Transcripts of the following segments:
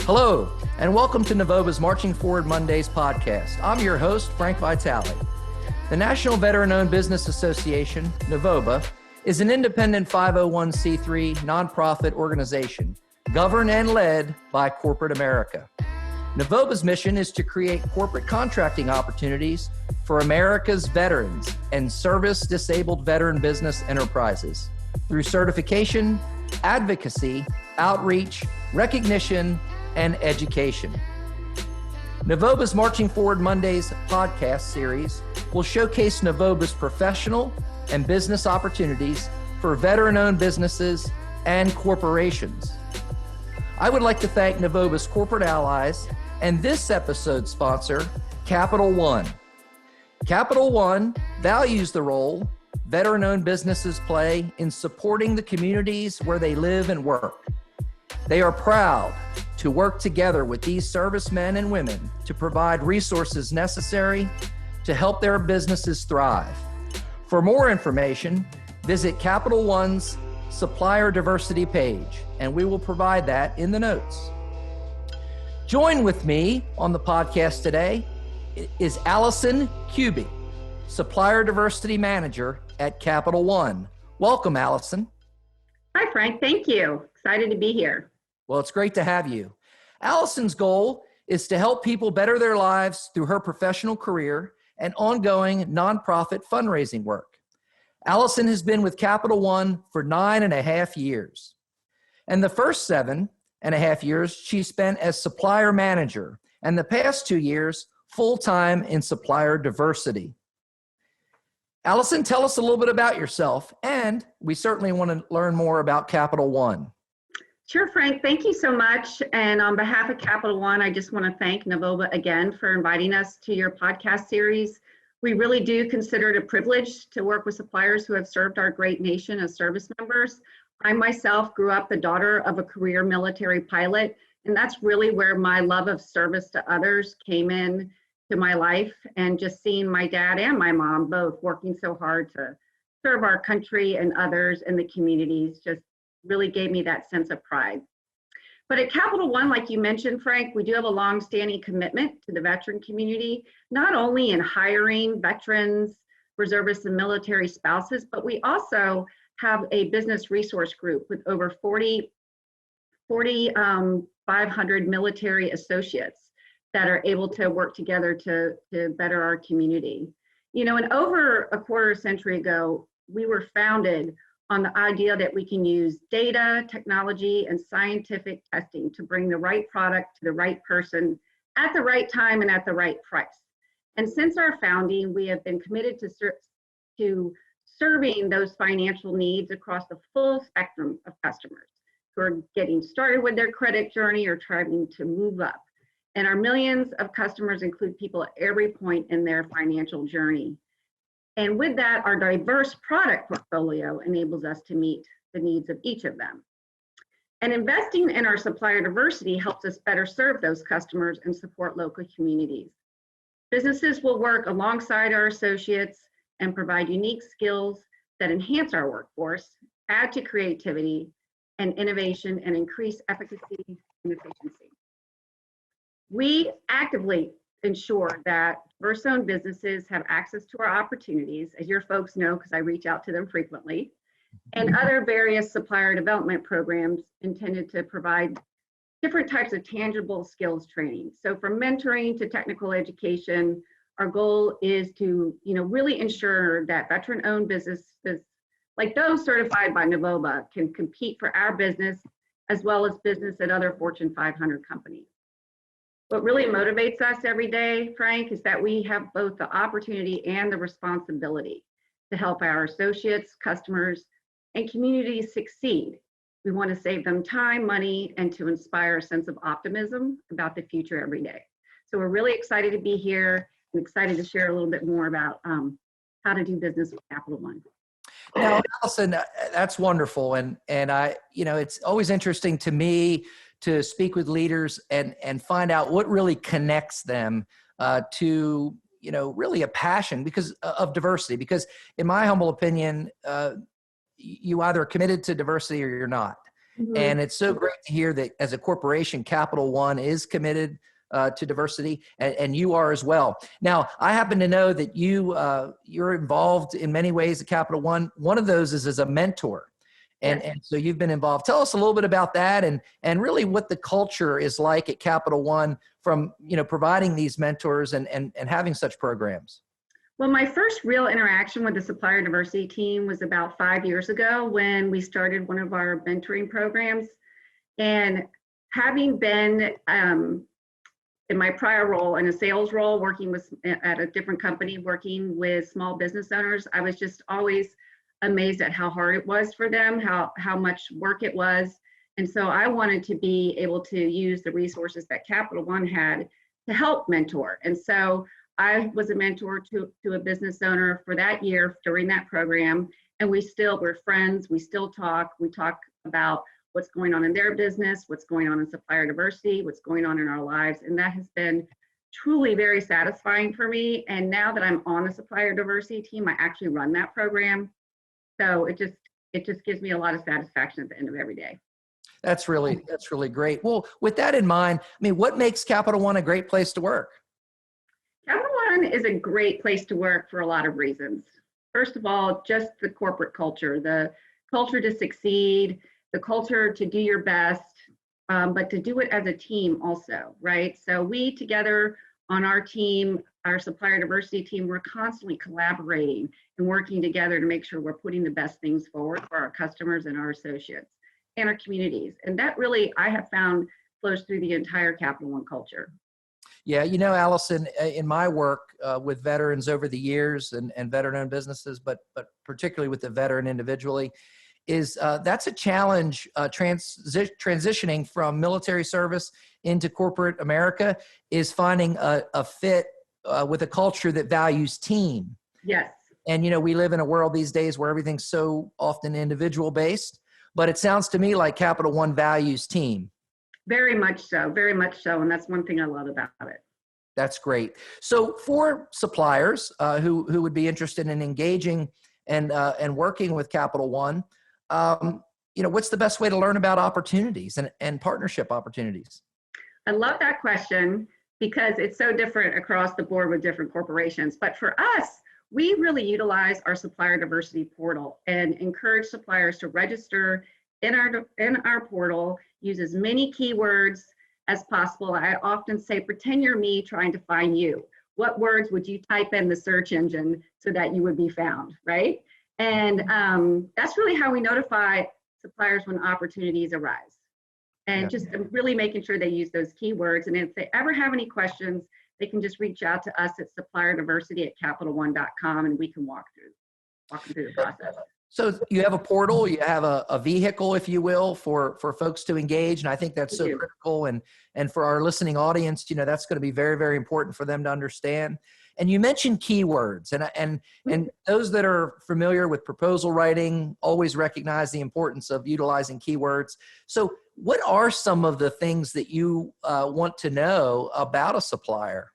Hello, and welcome to NaVOBA's Marching Forward Mondays podcast. I'm your host, Frank Vitale. The National Veteran-Owned Business Association, NaVOBA, is an independent 501c3 nonprofit organization governed and led by corporate America. NaVOBA's mission is to create corporate contracting opportunities for America's veterans and service-disabled veteran business enterprises through certification, advocacy, outreach, recognition, and education. NaVOBA's Marching Forward Mondays podcast series will showcase NaVOBA's professional and business opportunities for veteran-owned businesses and corporations. I would like to thank NaVOBA's corporate allies and this episode's sponsor, Capital One. Capital One values the role veteran-owned businesses play in supporting the communities where they live and work. They are proud to work together with these servicemen and women to provide resources necessary to help their businesses thrive. For more information, visit Capital One's Supplier Diversity page, and we will provide that in the notes. Join with me on the podcast today is Allison Kuby, Supplier Diversity Manager at Capital One. Welcome, Allison. Hi, Frank. Thank you. Excited to be here. Well, it's great to have you. Allison's goal is to help people better their lives through her professional career and ongoing nonprofit fundraising work. Allison has been with Capital One for 9.5 years. And the first 7.5 years she spent as supplier manager, and the past 2 years full-time in supplier diversity. Allison, tell us a little bit about yourself, and we certainly want to learn more about Capital One. Sure, Frank. Thank you so much. And on behalf of Capital One, I just want to thank NaVOBA again for inviting us to your podcast series. We really do consider it a privilege to work with suppliers who have served our great nation as service members. I myself grew up the daughter of a career military pilot, and that's really where my love of service to others came in to my life, and just seeing my dad and my mom both working so hard to serve our country and others in the communities just really gave me that sense of pride. But at Capital One, like you mentioned, Frank, we do have a long-standing commitment to the veteran community, not only in hiring veterans, reservists, and military spouses, but we also have a business resource group with over 4,500 military associates that are able to work together to better our community. You know, and over a quarter century ago, we were founded on the idea that we can use data, technology, and scientific testing to bring the right product to the right person at the right time and at the right price. And since our founding, we have been committed to serving those financial needs across the full spectrum of customers who are getting started with their credit journey or trying to move up. And our millions of customers include people at every point in their financial journey. And with that, our diverse product portfolio enables us to meet the needs of each of them. And investing in our supplier diversity helps us better serve those customers and support local communities. Businesses will work alongside our associates and provide unique skills that enhance our workforce, add to creativity and innovation, and increase efficacy and efficiency. We actively ensure that diverse-owned businesses have access to our opportunities, as your folks know, because I reach out to them frequently, and other various supplier development programs intended to provide different types of tangible skills training. So from mentoring to technical education, our goal is to, really ensure that veteran-owned businesses, like those certified by NaVOBA, can compete for our business as well as business at other Fortune 500 companies. What really motivates us every day, Frank, is that we have both the opportunity and the responsibility to help our associates, customers, and communities succeed. We want to save them time, money, and to inspire a sense of optimism about the future every day. So we're really excited to be here and excited to share a little bit more about how to do business with Capital One. Now, Allison, that's wonderful. And I, it's always interesting to me to speak with leaders and find out what really connects them to, really a passion because of diversity. Because in my humble opinion, you either are committed to diversity or you're not. Mhm. And it's so great to hear that as a corporation, Capital One is committed to diversity, and you are as well. Now, I happen to know that you're involved in many ways at Capital One. One of those is as a mentor. Yes. And so you've been involved. Tell us a little bit about that, and really what the culture is like at Capital One from, providing these mentors and having such programs. Well, my first real interaction with the supplier diversity team was about 5 years ago when we started one of our mentoring programs. And having been in my prior role, in a sales role, working with at a different company, working with small business owners, I was just always amazed at how hard it was for them, how much work it was. And so I wanted to be able to use the resources that Capital One had to help mentor. And so I was a mentor to a business owner for that year during that program. And we're friends, we still talk. We talk about what's going on in their business, what's going on in supplier diversity, what's going on in our lives. And that has been truly very satisfying for me. And now that I'm on the supplier diversity team, I actually run that program. So it just gives me a lot of satisfaction at the end of every day. That's really great. Well, with that in mind, I mean, what makes Capital One a great place to work? Capital One is a great place to work for a lot of reasons. First of all, just the corporate culture, the culture to succeed, the culture to do your best, but to do it as a team also, right? So we together on our team, our supplier diversity team, we're constantly collaborating and working together to make sure we're putting the best things forward for our customers and our associates and our communities. And that really, I have found, flows through the entire Capital One culture. Yeah, Allison, in my work with veterans over the years and veteran-owned businesses, but particularly with the veteran individually, is that's a challenge transitioning from military service into corporate America, is finding a fit with a culture that values team. Yes. And, we live in a world these days where everything's so often individual based, but it sounds to me like Capital One values team. Very much so, very much so. And that's one thing I love about it. That's great. So for suppliers who would be interested in engaging and working with Capital One, what's the best way to learn about opportunities and partnership opportunities? I love that question because it's so different across the board with different corporations. But for us, we really utilize our supplier diversity portal and encourage suppliers to register in our portal, use as many keywords as possible. I often say, pretend you're me trying to find you. What words would you type in the search engine so that you would be found, right? And that's really how we notify suppliers when opportunities arise. And just really making sure they use those keywords. And if they ever have any questions, they can just reach out to us at supplierdiversity@capitalone.com and we can walk them through the process. So you have a portal, you have a vehicle, if you will, for folks to engage. And I think that's so critical. And for our listening audience, that's going to be very, very important for them to understand. And you mentioned keywords, and those that are familiar with proposal writing always recognize the importance of utilizing keywords. So what are some of the things that you want to know about a supplier?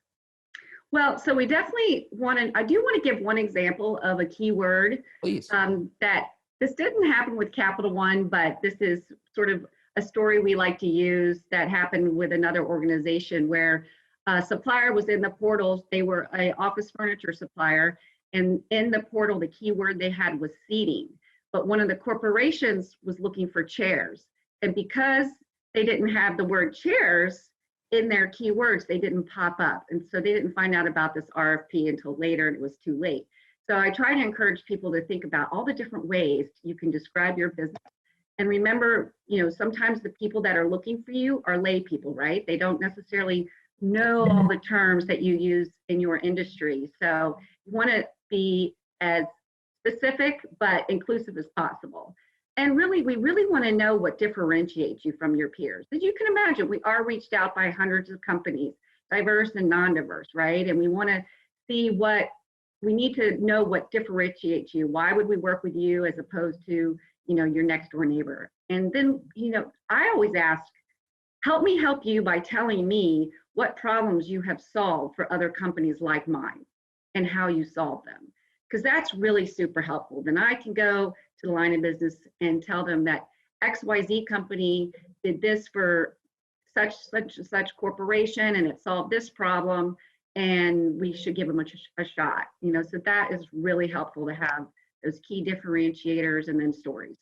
Well, so we definitely I do want to give one example of a keyword. Please. That this didn't happen with Capital One, but this is sort of a story we like to use that happened with another organization where a supplier was in the portal. They were an office furniture supplier, and in the portal, the keyword they had was seating. But one of the corporations was looking for chairs. And because they didn't have the word chairs in their keywords, they didn't pop up. And so they didn't find out about this RFP until later, and it was too late. So I try to encourage people to think about all the different ways you can describe your business. And remember, sometimes the people that are looking for you are lay people, right? They don't necessarily know all the terms that you use in your industry. So you want to be as specific but inclusive as possible. And really, we really want to know what differentiates you from your peers. As you can imagine, we are reached out by hundreds of companies, diverse and non-diverse, right? And we want to see we need to know what differentiates you. Why would we work with you as opposed to, your next door neighbor? And then, I always ask, help me help you by telling me what problems you have solved for other companies like mine and how you solve them. Because that's really super helpful. Then I can go to the line of business and tell them that XYZ company did this for such corporation, and it solved this problem, and we should give them a shot. So that is really helpful to have those key differentiators and then stories.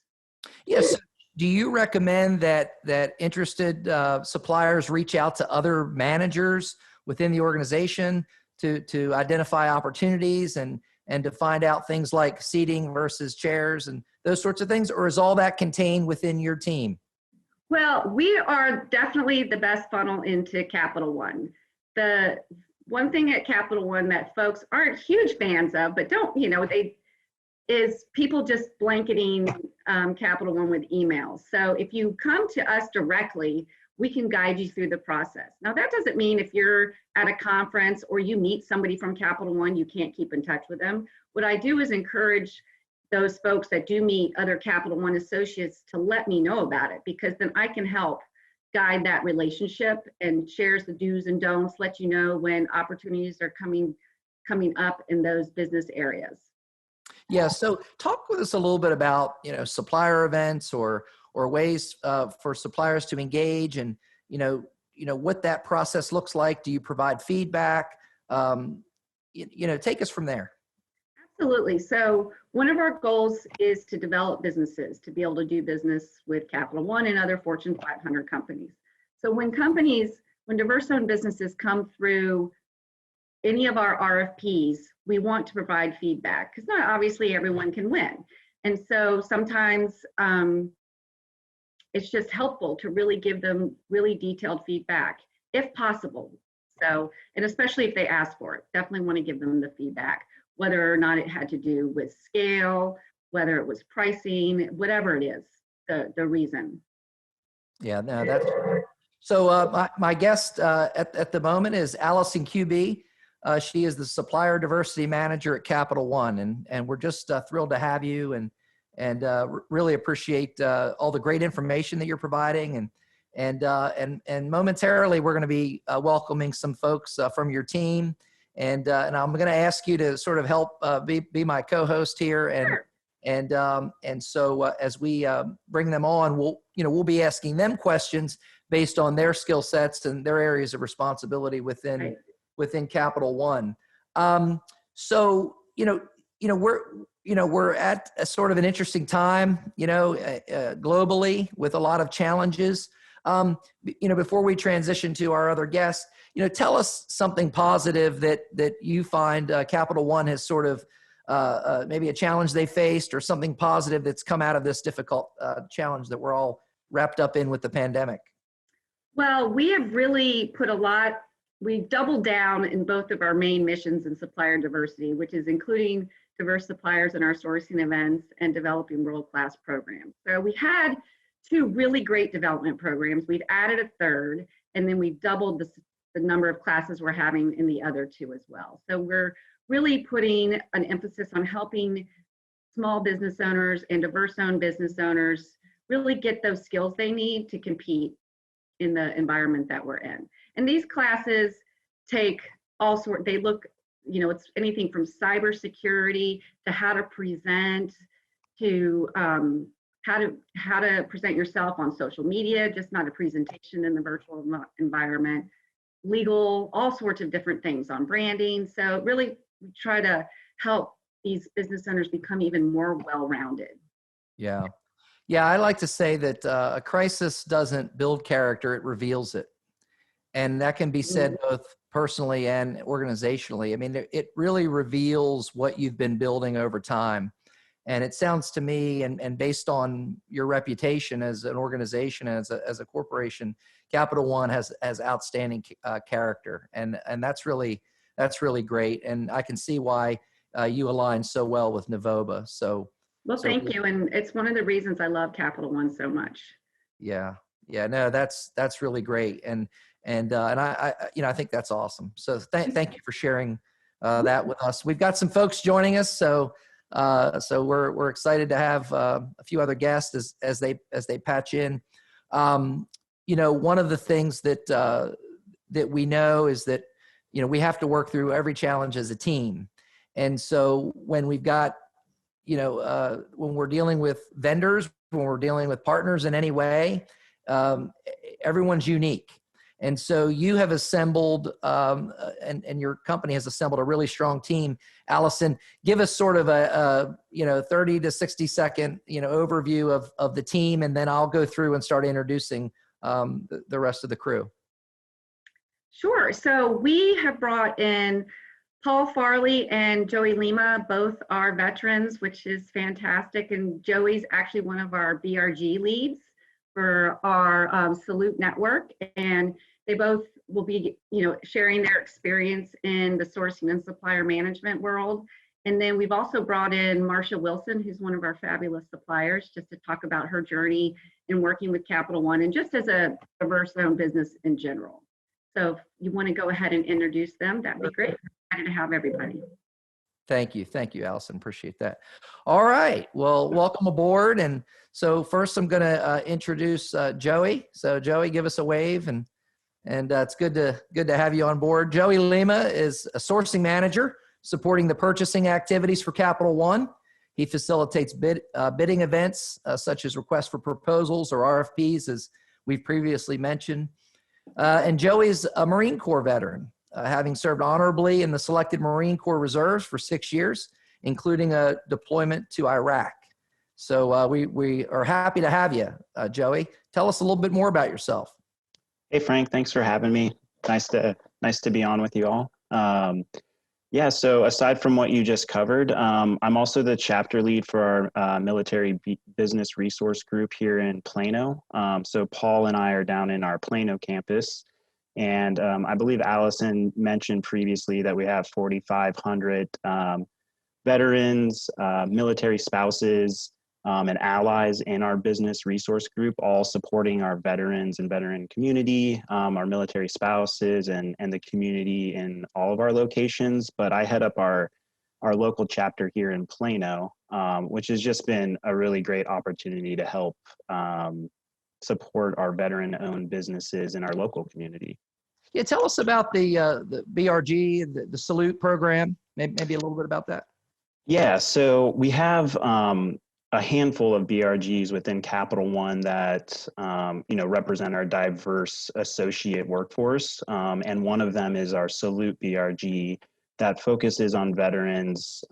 Yes. Do you recommend that interested suppliers reach out to other managers within the organization to identify opportunities and to find out things like seating versus chairs and those sorts of things, or is all that contained within your team? Well, we are definitely the best funnel into Capital One. The one thing at Capital One that folks aren't huge fans of, but is people just blanketing Capital One with emails. So if you come to us directly, we can guide you through the process. Now, that doesn't mean if you're at a conference or you meet somebody from Capital One, you can't keep in touch with them. What I do is encourage those folks that do meet other Capital One associates to let me know about it, because then I can help guide that relationship and shares the do's and don'ts, let you know when opportunities are coming up in those business areas. Yeah. So talk with us a little bit about, supplier events or ways for suppliers to engage, and, what that process looks like. Do you provide feedback? Take us from there. Absolutely. So one of our goals is to develop businesses to be able to do business with Capital One and other Fortune 500 companies. So when diverse-owned businesses come through any of our RFPs, we want to provide feedback, because not obviously everyone can win. And so sometimes it's just helpful to really give them really detailed feedback if possible. So, and especially if they ask for it, definitely want to give them the feedback, whether or not it had to do with scale, whether it was pricing, whatever it is, the reason. Yeah, no, that's so. My guest at the moment is Allison QB. She is the Supplier Diversity Manager at Capital One, and we're just thrilled to have you, and really appreciate all the great information that you're providing, and momentarily we're going to be welcoming some folks from your team, and I'm going to ask you to sort of help be my co-host here, and so as we bring them on, we'll be asking them questions based on their skill sets and their areas of responsibility within Capital One. So we're at a sort of an interesting time, globally, with a lot of challenges. Before we transition to our other guests, tell us something positive that you find Capital One has sort of maybe a challenge they faced, or something positive that's come out of this difficult challenge that we're all wrapped up in with the pandemic. Well, we have really we doubled down in both of our main missions in supplier diversity, which is including diverse suppliers in our sourcing events and developing world-class programs. So we had 2 really great development programs. We've added a 3rd, and then we've doubled the number of classes we're having in the other 2 as well. So we're really putting an emphasis on helping small business owners and diverse-owned business owners really get those skills they need to compete in the environment that we're in. And these classes take it's anything from cybersecurity to how to present, to how to present yourself on social media, just not a presentation in the virtual environment, legal, all sorts of different things on branding. So really we try to help these business owners become even more well-rounded. Yeah. Yeah, I like to say that a crisis doesn't build character, it reveals it. And that can be said both personally and organizationally. I mean, it really reveals what you've been building over time. And it sounds to me, and based on your reputation as an organization, as a corporation, Capital One has outstanding character. And that's really great. And I can see why you align so well with NaVOBA. Well, thank you. And it's one of the reasons I love Capital One so much. Yeah. No, that's really great. And I think that's awesome. So thank you for sharing that with us. We've got some folks joining us. So we're excited to have a few other guests as they patch in. One of the things that we know is that, we have to work through every challenge as a team. And so when we've got, when we're dealing with vendors, when we're dealing with partners in any way, everyone's unique. And so you have assembled, and your company has assembled a really strong team. Allison, give us sort of a 30 to 60 second, overview of the team, and then I'll go through and start introducing the rest of the crew. Sure. So we have brought in Paul Farley and Joey Lima. Both are veterans, which is fantastic. And Joey's actually one of our BRG leads for our Salute Network. And they both will be, sharing their experience in the sourcing and supplier management world. And then we've also brought in Marcia Wilson, who's one of our fabulous suppliers, just to talk about her journey in working with Capital One and just as a diverse-owned business in general. So if you want to go ahead and introduce them, that'd be great. Excited to have everybody. Thank you, Allison. Appreciate that. All right. Well, welcome aboard. And so first, I'm going to introduce Joey. So Joey, give us a wave, and it's good to have you on board. Joey Lima is a sourcing manager supporting the purchasing activities for Capital One. He facilitates bidding events such as requests for proposals or RFPs, as we've previously mentioned. And Joey's a Marine Corps veteran, having served honorably in the selected Marine Corps Reserves for 6 years, including a deployment to Iraq. So we are happy to have you, Joey. Tell us a little bit more about yourself. Hey, Frank, thanks for having me. Nice to be on with you all. So aside from what you just covered, I'm also the chapter lead for our military business resource group here in Plano. So Paul and I are down in our Plano campus. And I believe Allison mentioned previously that we have 4,500 veterans, military spouses, and allies in our business resource group, all supporting our veterans and veteran community, our military spouses, and the community in all of our locations. But I head up our local chapter here in Plano, which has just been a really great opportunity to help support our veteran-owned businesses in our local community. Yeah, tell us about the BRG, the Salute program, maybe a little bit about that. Yeah, so we have a handful of BRGs within Capital One that represent our diverse associate workforce, and one of them is our Salute BRG that focuses on veterans,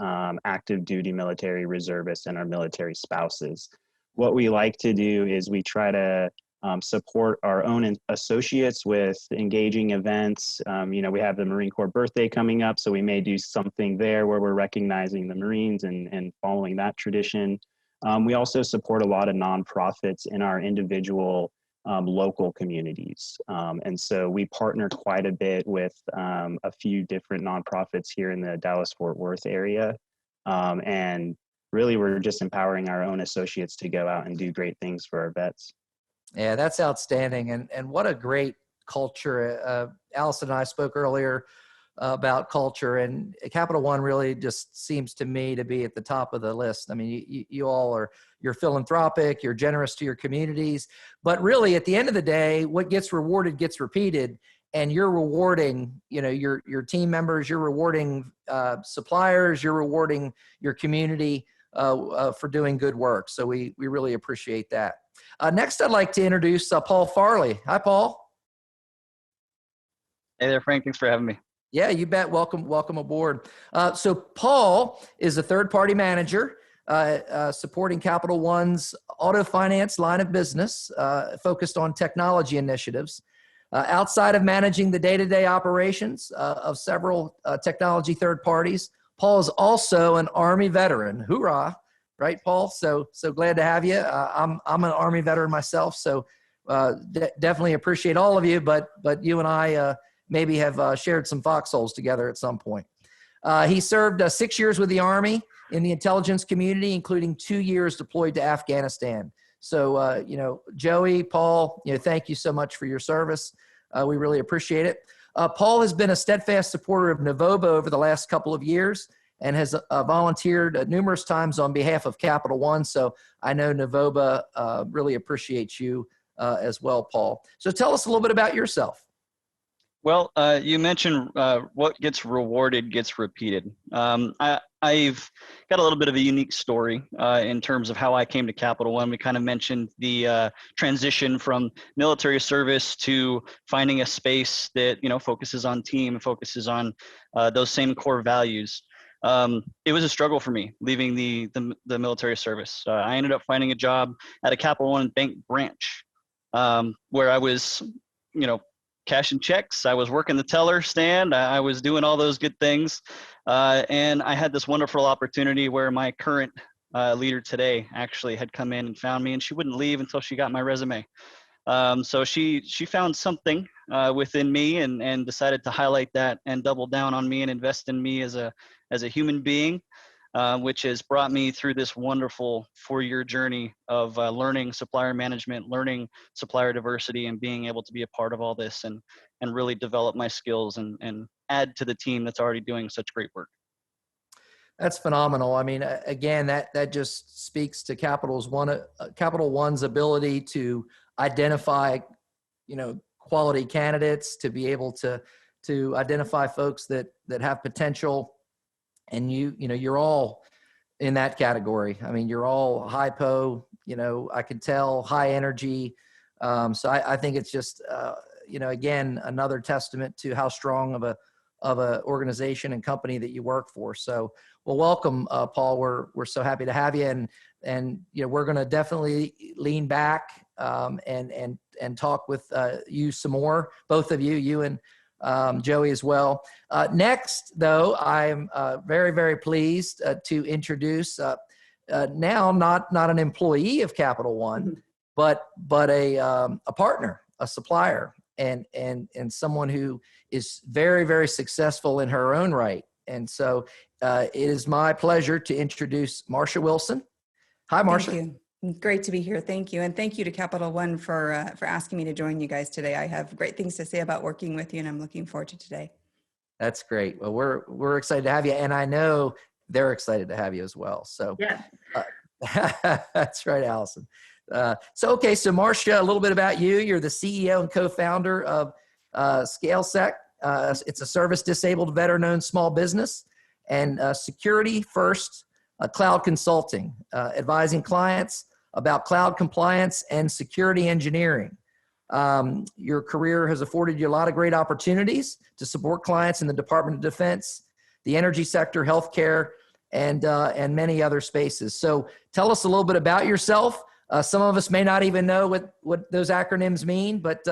active duty military reservists, and our military spouses. What we like to do is we try to support our own associates with engaging events. We have the Marine Corps birthday coming up, so we may do something there where we're recognizing the Marines and following that tradition. We also support a lot of nonprofits in our individual local communities. And so we partner quite a bit with a few different nonprofits here in the Dallas-Fort Worth area. And really, we're just empowering our own associates to go out and do great things for our vets. Yeah, that's outstanding. And what a great culture. Allison and I spoke earlier about culture, and Capital One really just seems to me to be at the top of the list. I mean, you all you're philanthropic, you're generous to your communities, but really at the end of the day, what gets rewarded gets repeated, and you're rewarding, your team members, you're rewarding suppliers, you're rewarding your community for doing good work. So we really appreciate that. Next, I'd like to introduce Paul Farley. Hi, Paul. Hey there, Frank. Thanks for having me. Yeah, you bet. Welcome aboard. So Paul is a third-party manager supporting Capital One's auto finance line of business, focused on technology initiatives. Outside of managing the day-to-day operations of several technology third parties, Paul is also an Army veteran. Hoorah! Right, Paul? So glad to have you. I'm an Army veteran myself, so definitely appreciate all of you. But you and I maybe have shared some foxholes together at some point. He served 6 years with the Army in the intelligence community, including 2 years deployed to Afghanistan. So Joey, Paul, thank you so much for your service. We really appreciate it. Paul has been a steadfast supporter of NaVOBA over the last couple of years, and has volunteered numerous times on behalf of Capital One. So I know NaVOBA really appreciates you as well, Paul. So tell us a little bit about yourself. Well, you mentioned what gets rewarded gets repeated. I've got a little bit of a unique story in terms of how I came to Capital One. We kind of mentioned the transition from military service to finding a space that, you know, focuses on team and focuses on those same core values. It was a struggle for me leaving the military service. I ended up finding a job at a Capital One bank branch where I was, you know, cashing checks. I was working the teller stand. I was doing all those good things. And I had this wonderful opportunity where my current leader today actually had come in and found me, and she wouldn't leave until she got my resume. So she found something within me and decided to highlight that and double down on me and invest in me as a human being, which has brought me through this wonderful 4-year journey of learning supplier management, learning supplier diversity, and being able to be a part of all this and really develop my skills and add to the team that's already doing such great work. That's phenomenal. I mean, again, that just speaks to Capital One's ability to identify, you know, quality candidates, to be able to identify folks that have potential. And you know, you're all in that category. I mean, you're all hypo, you know, I can tell, high energy. So I think it's just, you know, again, another testament to how strong of a organization and company that you work for. So, well, welcome, Paul. We're so happy to have you, and you know, we're going to definitely lean back and talk with you some more, both of you, you and Joey as well. Next, though, I'm very, very pleased to introduce now not an employee of Capital One, but a partner, a supplier, and someone who is very, very successful in her own right. And so it is my pleasure to introduce Marcia Wilson. Hi, Marcia. Thank you. Great to be here. Thank you. And thank you to Capital One for asking me to join you guys today. I have great things to say about working with you, and I'm looking forward to today. That's great. Well, we're excited to have you, and I know they're excited to have you as well. So Yeah. That's right, Allison. So Marcia, a little bit about you. You're the CEO and co-founder of ScaleSec. It's a service-disabled veteran-owned small business, and Security First Cloud Consulting, advising clients about cloud compliance and security engineering. Your career has afforded you a lot of great opportunities to support clients in the Department of Defense, the energy sector, healthcare, and many other spaces. So tell us a little bit about yourself. Some of us may not even know what those acronyms mean, but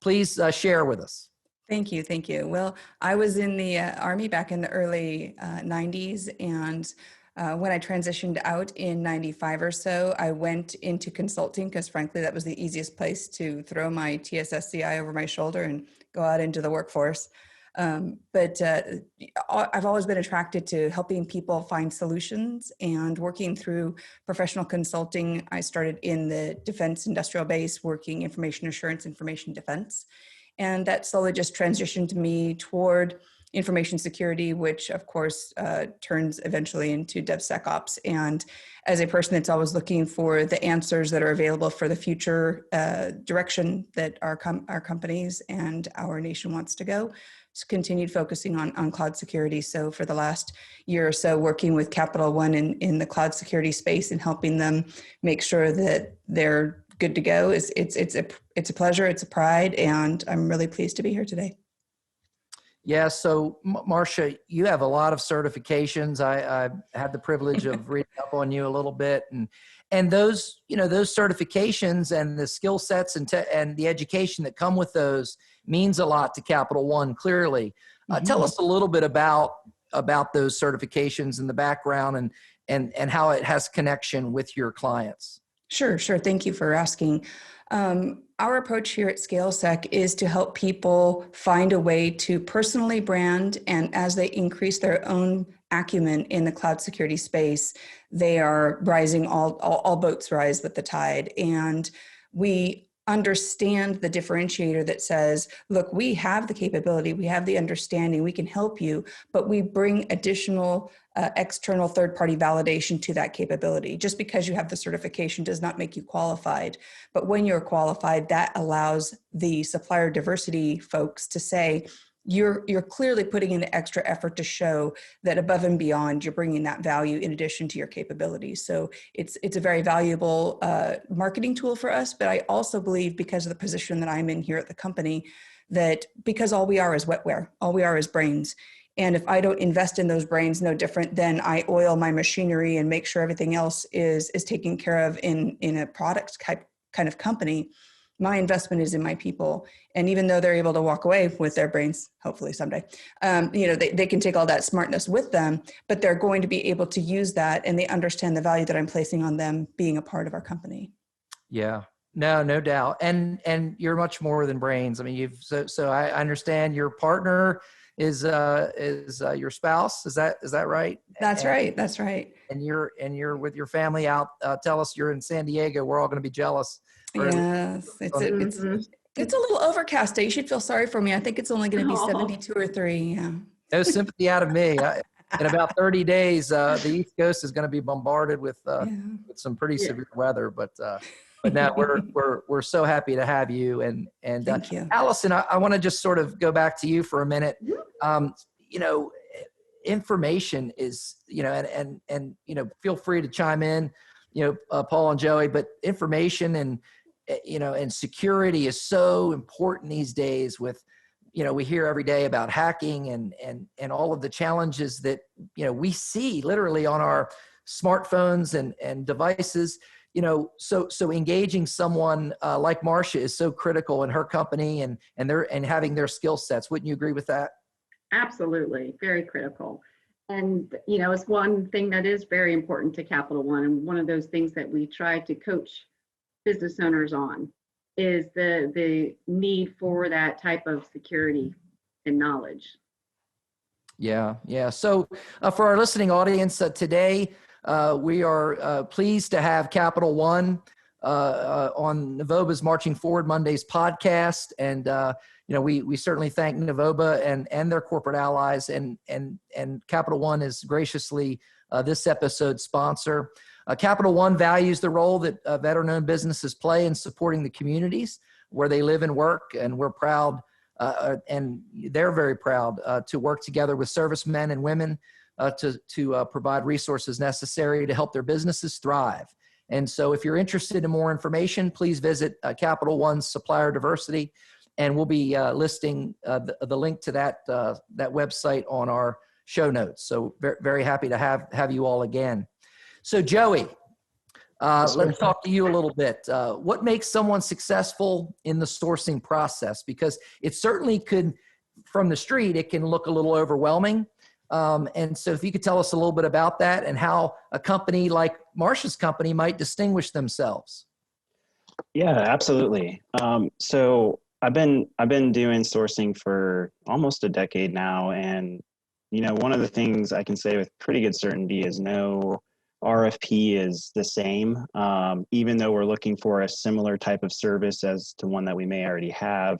please share with us. Thank you. Thank you. Well, I was in the Army back in the early 90s, and when I transitioned out in 95 or so, I went into consulting because frankly, that was the easiest place to throw my TSSCI over my shoulder and go out into the workforce. But I've always been attracted to helping people find solutions and working through professional consulting. I started in the defense industrial base, working information assurance, information defense. And that slowly just transitioned me toward information security, which of course turns eventually into DevSecOps. And as a person that's always looking for the answers that are available for the future direction that our companies and our nation wants to go, continued focusing on cloud security. So for the last year or so, working with Capital One in the cloud security space and helping them make sure that they're good to go. It's a pleasure, it's a pride, and I'm really pleased to be here today. Yeah, so Marcia, you have a lot of certifications. I had the privilege of reading up on you a little bit, and those, you know, those certifications and the skill sets and the education that come with those means a lot to Capital One. Clearly, tell us a little bit about those certifications and the background and how it has connection with your clients. Sure. Thank you for asking. Our approach here at ScaleSec is to help people find a way to personally brand, and as they increase their own acumen in the cloud security space, they are rising, all boats rise with the tide. And we understand the differentiator that says, look, we have the capability, we have the understanding, we can help you, but we bring additional external third-party validation to that capability. Just because you have the certification does not make you qualified. But when you're qualified, that allows the supplier diversity folks to say, you're clearly putting in the extra effort to show that above and beyond, you're bringing that value in addition to your capabilities. So it's a very valuable marketing tool for us. But I also believe, because of the position that I'm in here at the company, that because all we are is wetware, all we are is brains. And if I don't invest in those brains, no different than I oil my machinery and make sure everything else is taken care of in a product type kind of company, my investment is in my people. And even though they're able to walk away with their brains, hopefully someday, they can take all that smartness with them, but they're going to be able to use that, and they understand the value that I'm placing on them being a part of our company. Yeah, no doubt. And you're much more than brains. I mean, so I understand your partner is your spouse. Is that right? That's right. That's right. And you're with your family out. Tell us you're in San Diego. We're all going to be jealous. Yes, it's a little overcast day. You should feel sorry for me. I think it's only going to be 72 or 3. Yeah. No sympathy out of me. In about 30 days, the East Coast is going to be bombarded with some pretty severe weather. But now we're so happy to have you. And Thank you. Allison, I want to just sort of go back to you for a minute. Information is, and feel free to chime in, Paul and Joey, but information and security is so important these days with, we hear every day about hacking and all of the challenges that, we see literally on our smartphones and devices, so engaging someone like Marcia is so critical in her company and having their skill sets. Wouldn't you agree with that? Absolutely, very critical. And, it's one thing that is very important to Capital One. And one of those things that we try to coach business owners on is the need for that type of security and knowledge. Yeah. So for our listening audience today, we are pleased to have Capital One on NaVOBA's Marching Forward Mondays podcast. And, we certainly thank NaVOBA and their corporate allies, and Capital One is graciously this episode's sponsor. Capital One values the role that veteran-owned businesses play in supporting the communities where they live and work, and we're proud, and they're very proud to work together with servicemen and women to provide resources necessary to help their businesses thrive. And so if you're interested in more information, please visit Capital One's Supplier Diversity, and we'll be listing the link to that website on our show notes. So very happy to have you all again. So Joey, let's talk to you a little bit. What makes someone successful in the sourcing process? Because it certainly could, from the street, it can look a little overwhelming. And so if you could tell us a little bit about that and how a company like Marcia's company might distinguish themselves. Yeah, absolutely. So I've been doing sourcing for almost a decade now. And, one of the things I can say with pretty good certainty is no RFP is the same, even though we're looking for a similar type of service as to one that we may already have.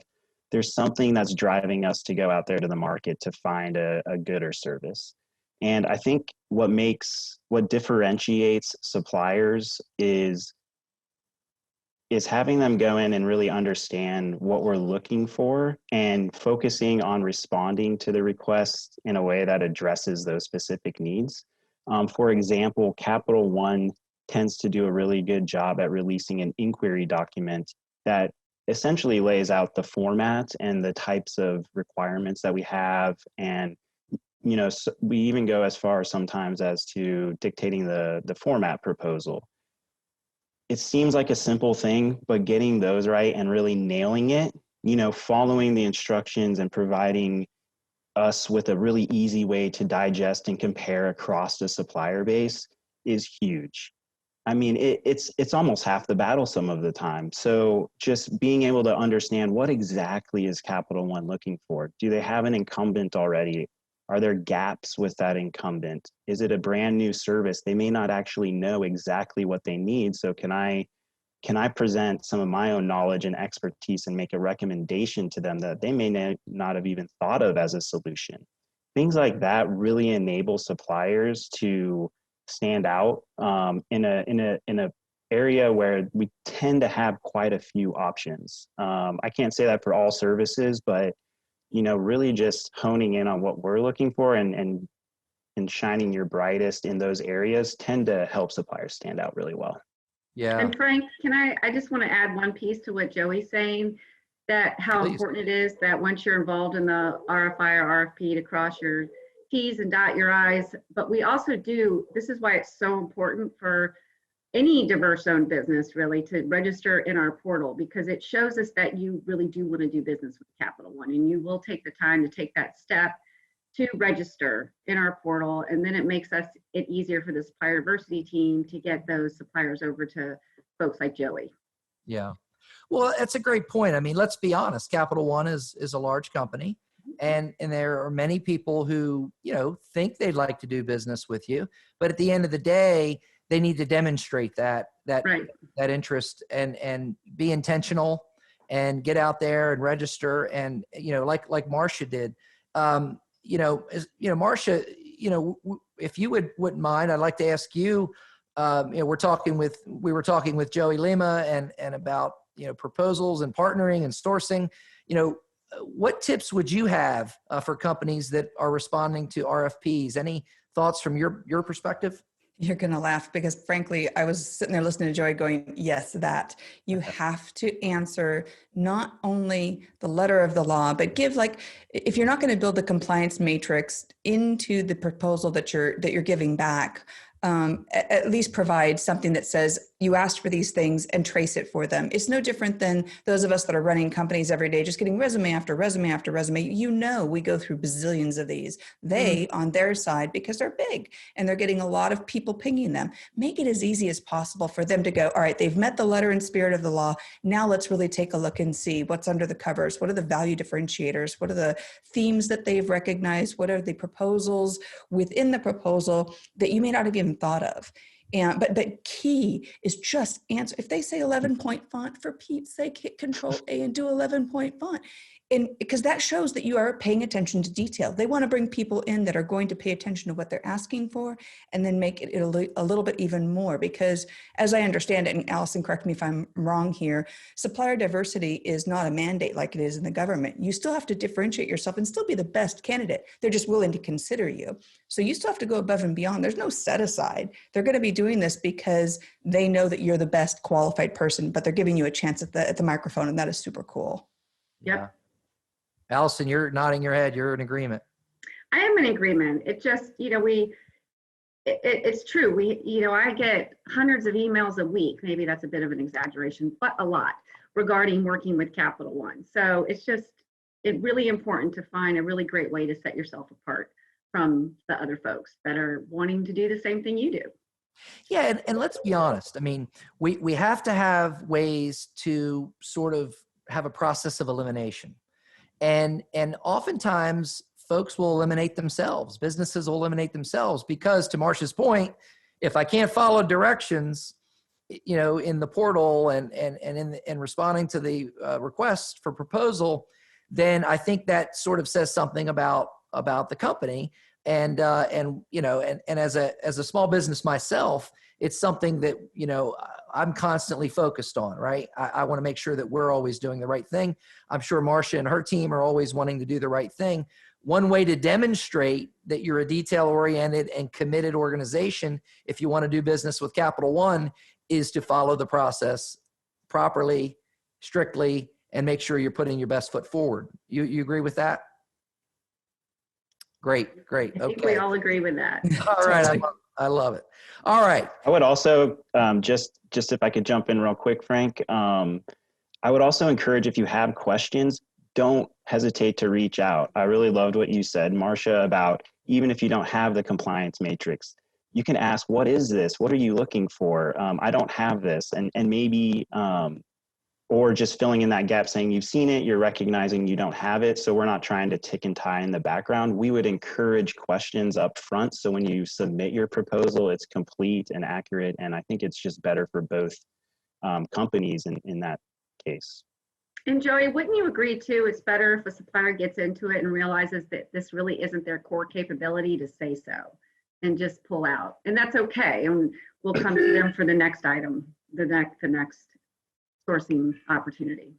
There's something that's driving us to go out there to the market to find a gooder service. And I think what differentiates suppliers is having them go in and really understand what we're looking for and focusing on responding to the request in a way that addresses those specific needs. For example, Capital One tends to do a really good job at releasing an inquiry document that essentially lays out the format and the types of requirements that we have. And, so we even go as far sometimes as to dictating the format proposal. It seems like a simple thing, but getting those right and really nailing it, following the instructions and providing us with a really easy way to digest and compare across the supplier base is huge. I mean, it's almost half the battle some of the time. So just being able to understand what exactly is Capital One looking for. Do they have an incumbent already? Are there gaps with that incumbent? Is it a brand new service? They may not actually know exactly what they need. So can I can I present some of my own knowledge and expertise and make a recommendation to them that they may not have even thought of as a solution? Things like that really enable suppliers to stand out in a area where we tend to have quite a few options. I can't say that for all services, but really just honing in on what we're looking for and shining your brightest in those areas tend to help suppliers stand out really well. Yeah. And Frank, I just want to add one piece to what Joey's saying, that how Please. important it is that once you're involved in the RFI or RFP to cross your T's and dot your I's, but we also do, this is why it's so important for any diverse owned business really to register in our portal, because it shows us that you really do want to do business with Capital One, and you will take the time to take that step to register in our portal, and then it makes it easier for the supplier diversity team to get those suppliers over to folks like Joey. Yeah. Well, that's a great point. I mean, let's be honest. Capital One is a large company, and there are many people who, think they'd like to do business with you, but at the end of the day, they need to demonstrate that Right. interest and be intentional and get out there and register. And, like Marcia did, Marcia, if you wouldn't mind, I'd like to ask you, we were talking with Joey Lima and about, proposals and partnering and sourcing, what tips would you have for companies that are responding to RFPs? Any thoughts from your perspective? You're going to laugh because frankly, I was sitting there listening to Joy going, yes, that you have to answer not only the letter of the law, but give if you're not going to build the compliance matrix into the proposal that you're giving back, at least provide something that says you asked for these things and trace it for them. It's no different than those of us that are running companies every day, just getting resume after resume after resume. We go through bazillions of these. They, on their side, because they're big and they're getting a lot of people pinging them, make it as easy as possible for them to go, all right, they've met the letter and spirit of the law. Now let's really take a look and see what's under the covers. What are the value differentiators? What are the themes that they've recognized? What are the proposals within the proposal that you may not have even thought of? And but key is just answer. If they say 11-point font, for Pete's sake, hit Control A and do 11-point font. And because that shows that you are paying attention to detail. They want to bring people in that are going to pay attention to what they're asking for and then make it a little bit even more. Because as I understand it, and Allison, correct me if I'm wrong here, supplier diversity is not a mandate like it is in the government. You still have to differentiate yourself and still be the best candidate. They're just willing to consider you. So you still have to go above and beyond. There's no set aside. They're going to be doing this because they know that you're the best qualified person, but they're giving you a chance at the microphone, and that is super cool. Yep. Yeah. Allison, you're nodding your head. You're in agreement. I am in agreement. It just, it's true. I get hundreds of emails a week. Maybe that's a bit of an exaggeration, but a lot regarding working with Capital One. So it's really important to find a really great way to set yourself apart from the other folks that are wanting to do the same thing you do. Yeah. And let's be honest. I mean, we have to have ways to sort of have a process of elimination. And oftentimes folks will eliminate themselves. Businesses will eliminate themselves because, to Marcia's point, if I can't follow directions, in the portal and in responding to the request for proposal, then I think that sort of says something about the company. And as a small business myself, it's something that, I'm constantly focused on, right? I want to make sure that we're always doing the right thing. I'm sure Marcia and her team are always wanting to do the right thing. One way to demonstrate that you're a detail-oriented and committed organization, if you want to do business with Capital One, is to follow the process properly, strictly, and make sure you're putting your best foot forward. You agree with that? Great. I think we all agree with that. All right. I love it. All right. I would also, just if I could jump in real quick, Frank, I would also encourage, if you have questions, don't hesitate to reach out. I really loved what you said, Marcia, about even if you don't have the compliance matrix, you can ask, what is this? What are you looking for? I don't have this. And maybe, or just filling in that gap saying you've seen it, you're recognizing you don't have it. So we're not trying to tick and tie in the background. We would encourage questions up front. So when you submit your proposal, it's complete and accurate. And I think it's just better for both companies in that case. And Joey, wouldn't you agree too, it's better if a supplier gets into it and realizes that this really isn't their core capability to say so and just pull out? And that's okay. And we'll come to them for the next item, the next sourcing opportunity.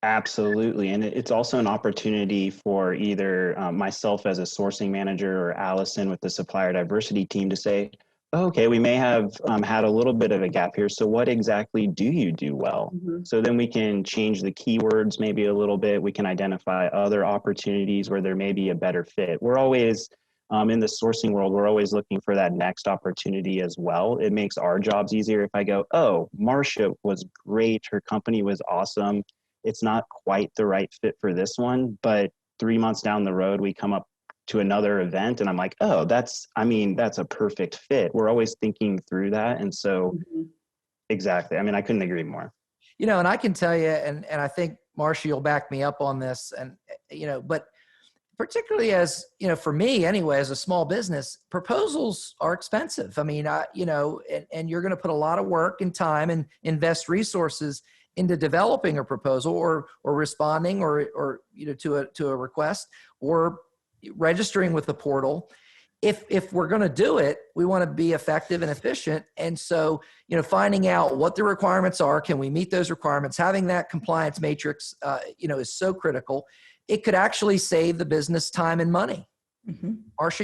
Absolutely. And it's also an opportunity for either myself as a sourcing manager or Allison with the supplier diversity team to say, okay, we may have had a little bit of a gap here. So what exactly do you do well? Mm-hmm. So then we can change the keywords maybe a little bit. We can identify other opportunities where there may be a better fit. We're always, in the sourcing world, we're always looking for that next opportunity as well. It makes our jobs easier if I go, oh, Marcia was great. Her company was awesome. It's not quite the right fit for this one, but 3 months down the road, we come up to another event and I'm like, oh, that's a perfect fit. We're always thinking through that. And so exactly. I mean, I couldn't agree more. And I can tell you, and I think Marcia will back me up on this, and, but particularly as, for me anyway, as a small business, proposals are expensive. I mean, and you're going to put a lot of work and time and invest resources into developing a proposal or responding or to a request or registering with the portal. If we're going to do it, we want to be effective and efficient. And so, finding out what the requirements are, can we meet those requirements? Having that compliance matrix, is so critical. It could actually save the business time and money. Mm-hmm. Marcia,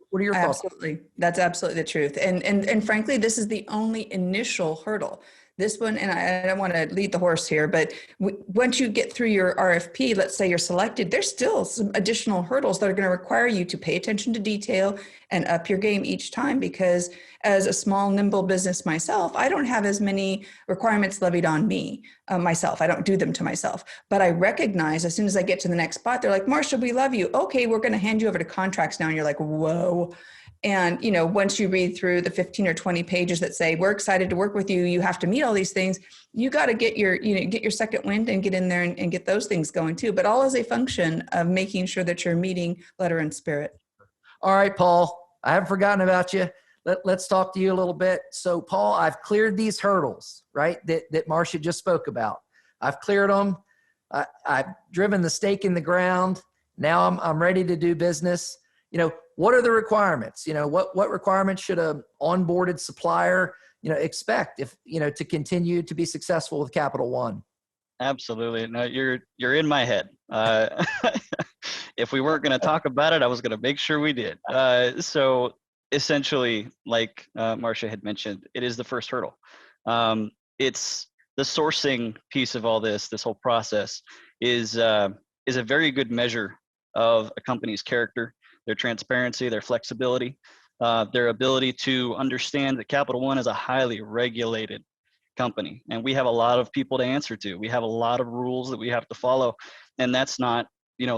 what are your thoughts? Absolutely. That's absolutely the truth. And frankly, this is the only initial hurdle. This one, and I don't want to lead the horse here, but once you get through your RFP, let's say you're selected, there's still some additional hurdles that are going to require you to pay attention to detail and up your game each time, because as a small, nimble business myself, I don't have as many requirements levied on me myself. I don't do them to myself, but I recognize as soon as I get to the next spot, they're like, Marcia, we love you. Okay, we're going to hand you over to contracts now. And you're like, whoa. And, once you read through the 15 or 20 pages that say, we're excited to work with you, you have to meet all these things, you got to get your second wind and get in there and get those things going too. But all as a function of making sure that you're meeting letter and spirit. All right, Paul, I haven't forgotten about you. Let's talk to you a little bit. So Paul, I've cleared these hurdles, right? That Marcia just spoke about. I've cleared them. I've driven the stake in the ground. Now I'm ready to do business. What are the requirements? What requirements should a onboarded supplier, expect if, to continue to be successful with Capital One? Absolutely. No, you're in my head. If we weren't going to talk about it, I was going to make sure we did. So essentially, like Marcia had mentioned, it is the first hurdle. It's the sourcing piece of all this whole process is a very good measure of a company's character, their transparency, their flexibility, their ability to understand that Capital One is a highly regulated company. And we have a lot of people to answer to. We have a lot of rules that we have to follow. And that's not,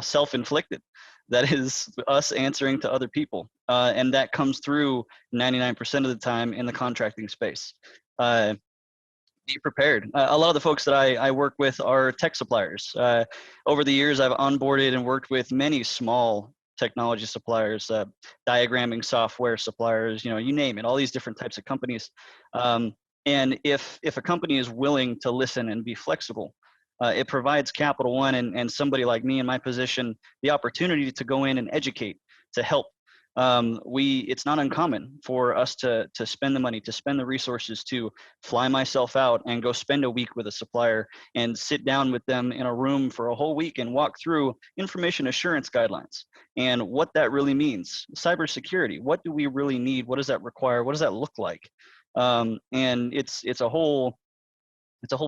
self-inflicted. That is us answering to other people. And that comes through 99% of the time in the contracting space. Be prepared. A lot of the folks that I work with are tech suppliers. Over the years, I've onboarded and worked with many small technology suppliers, diagramming software suppliers, you name it, all these different types of companies. And if a company is willing to listen and be flexible, it provides Capital One and somebody like me in my position the opportunity to go in and educate, to help. It's not uncommon for us to spend the money, to spend the resources, to fly myself out and go spend a week with a supplier and sit down with them in a room for a whole week and walk through information assurance guidelines and what that really means. Cybersecurity, what do we really need? What does that require? What does that look like? And it's a whole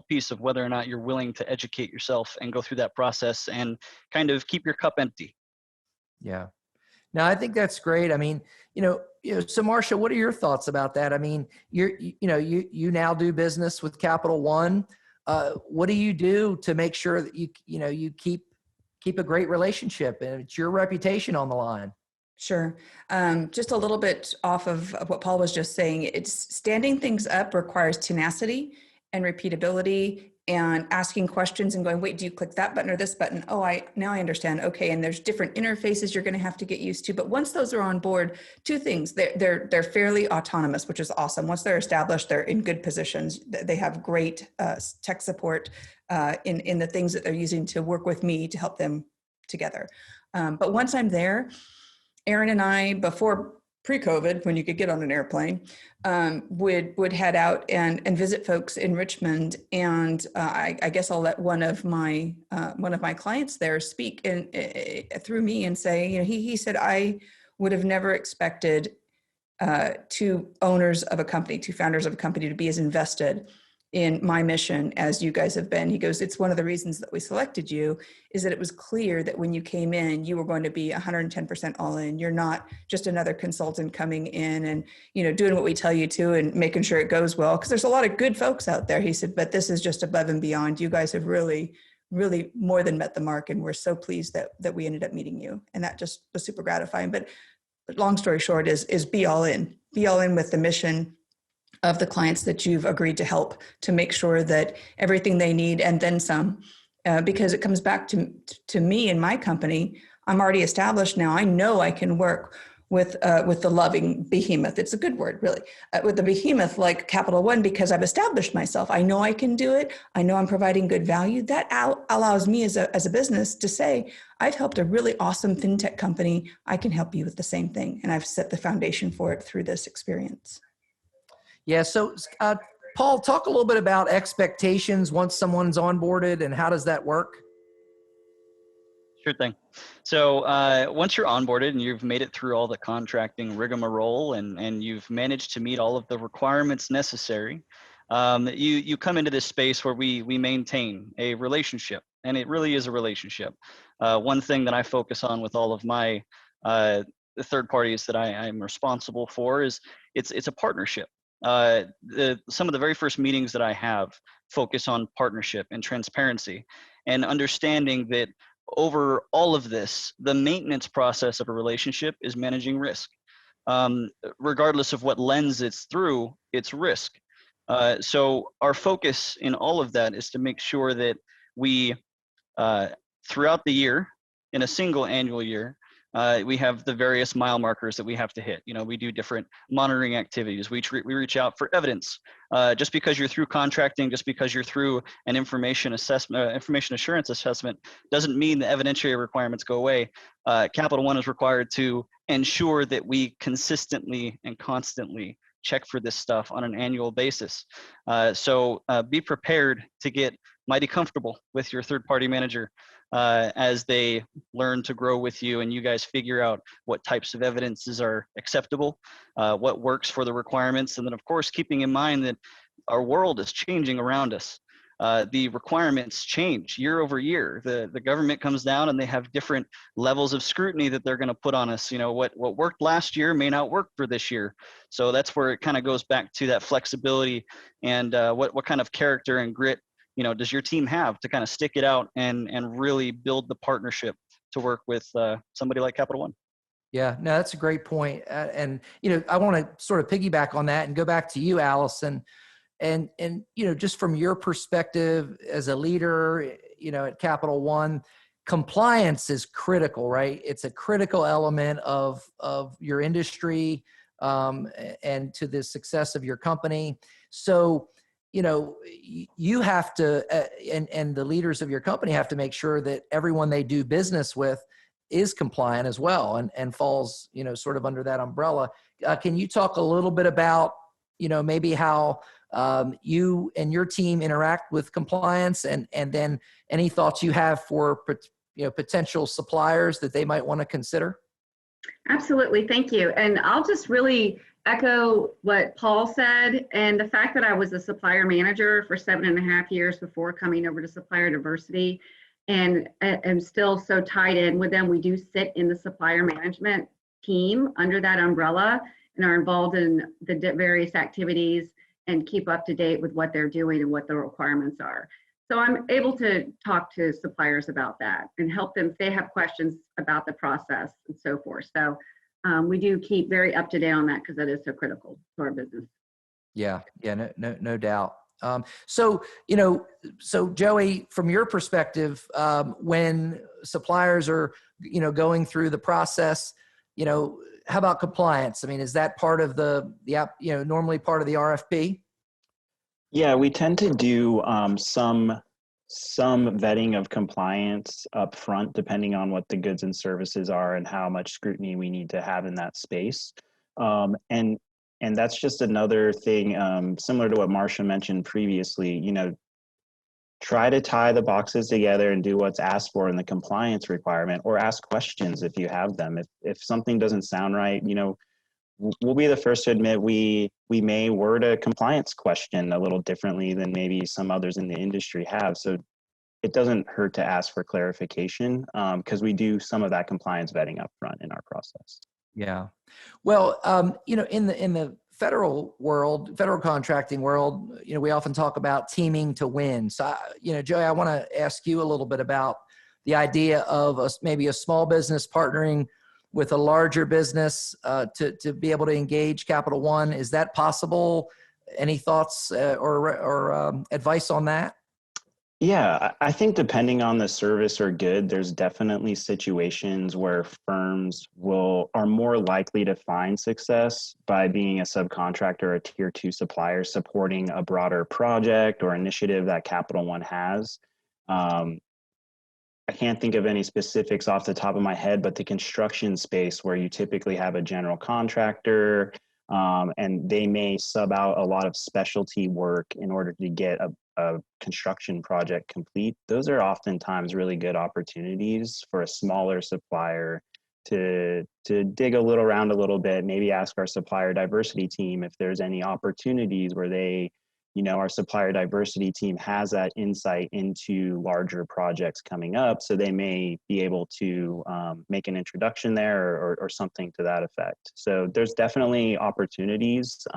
piece of whether or not you're willing to educate yourself and go through that process and kind of keep your cup empty. Yeah. No, I think that's great. I mean, so Marcia, what are your thoughts about that? I mean, you now do business with Capital One. What do you do to make sure that you keep a great relationship and it's your reputation on the line? Sure. Just a little bit off of what Paul was just saying, it's standing things up requires tenacity and repeatability and asking questions and going, wait, do you click that button or this button? Oh, now I understand. Okay. And there's different interfaces you're going to have to get used to. But once those are on board, two things, they're fairly autonomous, which is awesome. Once they're established, they're in good positions. They have great tech support in the things that they're using to work with me to help them together. But once I'm there, Aaron and I, before pre-COVID, when you could get on an airplane, would head out and visit folks in Richmond. And I guess I'll let one of my clients there speak through me and say, he said, I would have never expected two founders of a company to be as invested in my mission as you guys have been. He goes, it's one of the reasons that we selected you, is that it was clear that when you came in, you were going to be 110% all in. You're not just another consultant coming in and, doing what we tell you to and making sure it goes well. Because there's a lot of good folks out there. He said, but this is just above and beyond. You guys have really, really more than met the mark. And we're so pleased that we ended up meeting you. And that just was super gratifying. But long story short is be all in. Be all in with the mission of the clients that you've agreed to help, to make sure that everything they need and then some, because it comes back to me and my company. I'm already established now. I know I can work with the loving behemoth. It's a good word, really, with the behemoth like Capital One, because I've established myself. I know I can do it. I know I'm providing good value. That allows me as a business to say, I've helped a really awesome fintech company. I can help you with the same thing. And I've set the foundation for it through this experience. Yeah. So, Paul, talk a little bit about expectations once someone's onboarded, and how does that work? Sure thing. So once you're onboarded and you've made it through all the contracting rigmarole and you've managed to meet all of the requirements necessary, you come into this space where we maintain a relationship, and it really is a relationship. One thing that I focus on with all of my the third parties that I'm responsible for is it's a partnership. Some of the very first meetings that I have focus on partnership and transparency and understanding that over all of this, the maintenance process of a relationship is managing risk. Regardless of what lens it's through, it's risk. So our focus in all of that is to make sure that we, throughout the year, in a single annual year, we have the various mile markers that we have to hit. We do different monitoring activities. We reach out for evidence. Just because you're through contracting, just because you're through an information assurance assessment, doesn't mean the evidentiary requirements go away. Capital One is required to ensure that we consistently and constantly check for this stuff on an annual basis. So be prepared to get mighty comfortable with your third-party manager as they learn to grow with you and you guys figure out what types of evidences are acceptable, what works for the requirements, and then of course keeping in mind that our world is changing around us. The requirements change year over year. The government comes down and they have different levels of scrutiny that they're going to put on us. What worked last year may not work for this year. So that's where it kind of goes back to that flexibility and what kind of character and grit does your team have to kind of stick it out and really build the partnership to work with somebody like Capital One? Yeah, no, that's a great point. And I want to sort of piggyback on that and go back to you, Allison. And just from your perspective as a leader, at Capital One, compliance is critical, right? It's a critical element of your industry and to the success of your company. So, you have to, and the leaders of your company have to make sure that everyone they do business with is compliant as well and falls, sort of under that umbrella. Can you talk a little bit about, maybe how you and your team interact with compliance, and then any thoughts you have for, potential suppliers that they might want to consider? Absolutely. Thank you. And I'll just really echo what Paul said. And the fact that I was a supplier manager for 7.5 years before coming over to Supplier Diversity, and I'm still so tied in with them. We do sit in the supplier management team under that umbrella and are involved in the various activities and keep up to date with what they're doing and what the requirements are. So I'm able to talk to suppliers about that and help them if they have questions about the process and so forth. So we do keep very up to date on that because that is so critical to our business. Yeah, no doubt. So, so Joey, from your perspective, when suppliers are, going through the process, how about compliance? I mean, is that part of the normally part of the RFP? Yeah, we tend to do some vetting of compliance up front, depending on what the goods and services are and how much scrutiny we need to have in that space. And that's just another thing, similar to what Marcia mentioned previously, try to tie the boxes together and do what's asked for in the compliance requirement, or ask questions if you have them. If something doesn't sound right, we'll be the first to admit we may word a compliance question a little differently than maybe some others in the industry have. So it doesn't hurt to ask for clarification, because we do some of that compliance vetting up front in our process. Yeah. Well, in the federal world, federal contracting world, we often talk about teaming to win. So, Joey, I want to ask you a little bit about the idea of maybe a small business partnering with a larger business to be able to engage Capital One. Is that possible? Any thoughts or advice on that? Yeah, I think depending on the service or good, there's definitely situations where firms are more likely to find success by being a subcontractor or a tier 2 supplier supporting a broader project or initiative that Capital One has. I can't think of any specifics off the top of my head, but the construction space where you typically have a general contractor and they may sub out a lot of specialty work in order to get a construction project complete. Those are oftentimes really good opportunities for a smaller supplier to dig around a little bit, maybe ask our supplier diversity team if there's any opportunities where our supplier diversity team has that insight into larger projects coming up. So they may be able to make an introduction there or something to that effect. So there's definitely opportunities.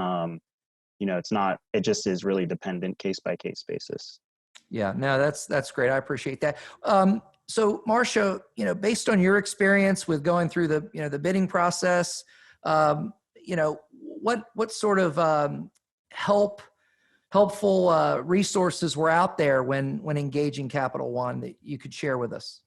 It just is really dependent case by case basis. Yeah, no, that's great. I appreciate that. So Marcia, based on your experience with going through the bidding process, what sort of helpful resources were out there when engaging Capital One that you could share with us?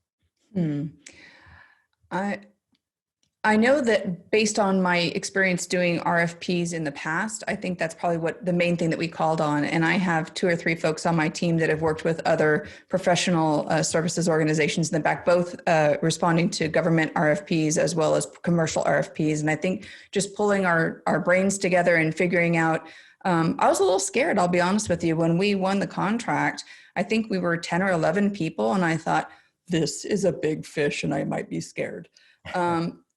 I know that based on my experience doing RFPs in the past, I think that's probably what the main thing that we called on. And I have 2 or 3 folks on my team that have worked with other professional services organizations in the back, both responding to government RFPs as well as commercial RFPs. And I think just pulling our brains together and figuring out, I was a little scared, I'll be honest with you. When we won the contract, I think we were 10 or 11 people. And I thought, this is a big fish and I might be scared.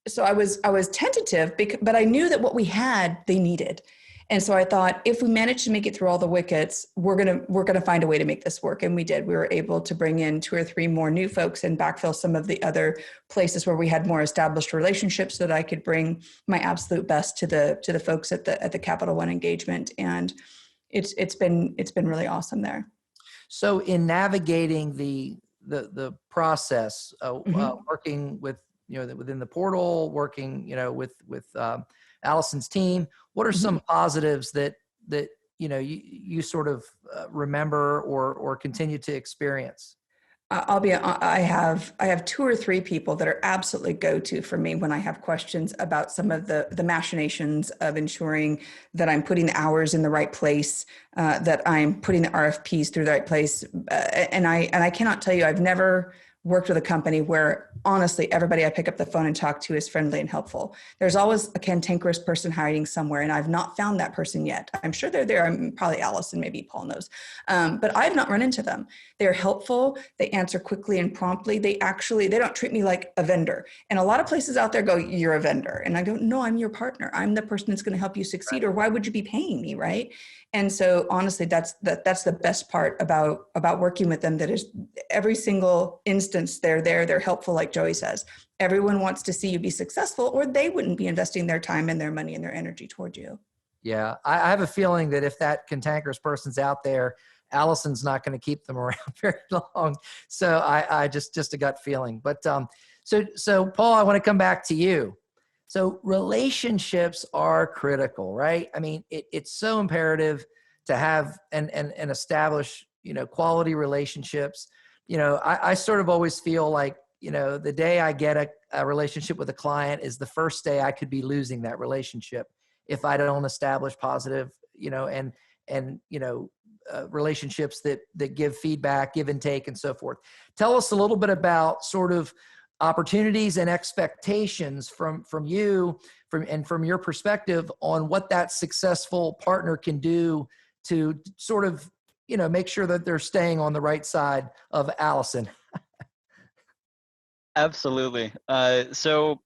So I was tentative, but I knew that what we had, they needed. And so I thought, if we manage to make it through all the wickets, we're gonna find a way to make this work. And we did. We were able to bring in 2 or 3 more new folks and backfill some of the other places where we had more established relationships so that I could bring my absolute best to the folks at the Capital One engagement. And it's been really awesome there. So in navigating the process, working with within the portal, working, with Allison's team, what are some positives that you sort of remember or continue to experience? I have 2 or 3 people that are absolutely go-to for me when I have questions about some of the machinations of ensuring that I'm putting the hours in the right place, that I'm putting the RFPs through the right place. And I cannot tell you, I've never worked with a company where honestly, everybody I pick up the phone and talk to is friendly and helpful. There's always a cantankerous person hiding somewhere, and I've not found that person yet. I'm sure they're there. I'm probably Allison, maybe Paul knows. But I've not run into them. They're helpful. They answer quickly and promptly. They don't treat me like a vendor. And a lot of places out there go, you're a vendor. And I go, no, I'm your partner. I'm the person that's going to help you succeed, or why would you be paying me, right? And so honestly, that's the best part about working with them. That is, every single instance they're there, they're helpful, like Joey says. Everyone wants to see you be successful, or they wouldn't be investing their time and their money and their energy toward you. Yeah, I have a feeling that if that cantankerous person's out there, Allison's not going to keep them around very long. So I just a gut feeling. But so Paul, I want to come back to you. So relationships are critical, right? I mean, it's so imperative to have and establish, quality relationships. I sort of always feel like, the day I get a relationship with a client is the first day I could be losing that relationship if I don't establish positive, relationships that give feedback, give and take, and so forth. Tell us a little bit about sort of opportunities and expectations from you, from your perspective on what that successful partner can do to sort of, make sure that they're staying on the right side of Allison. Absolutely. So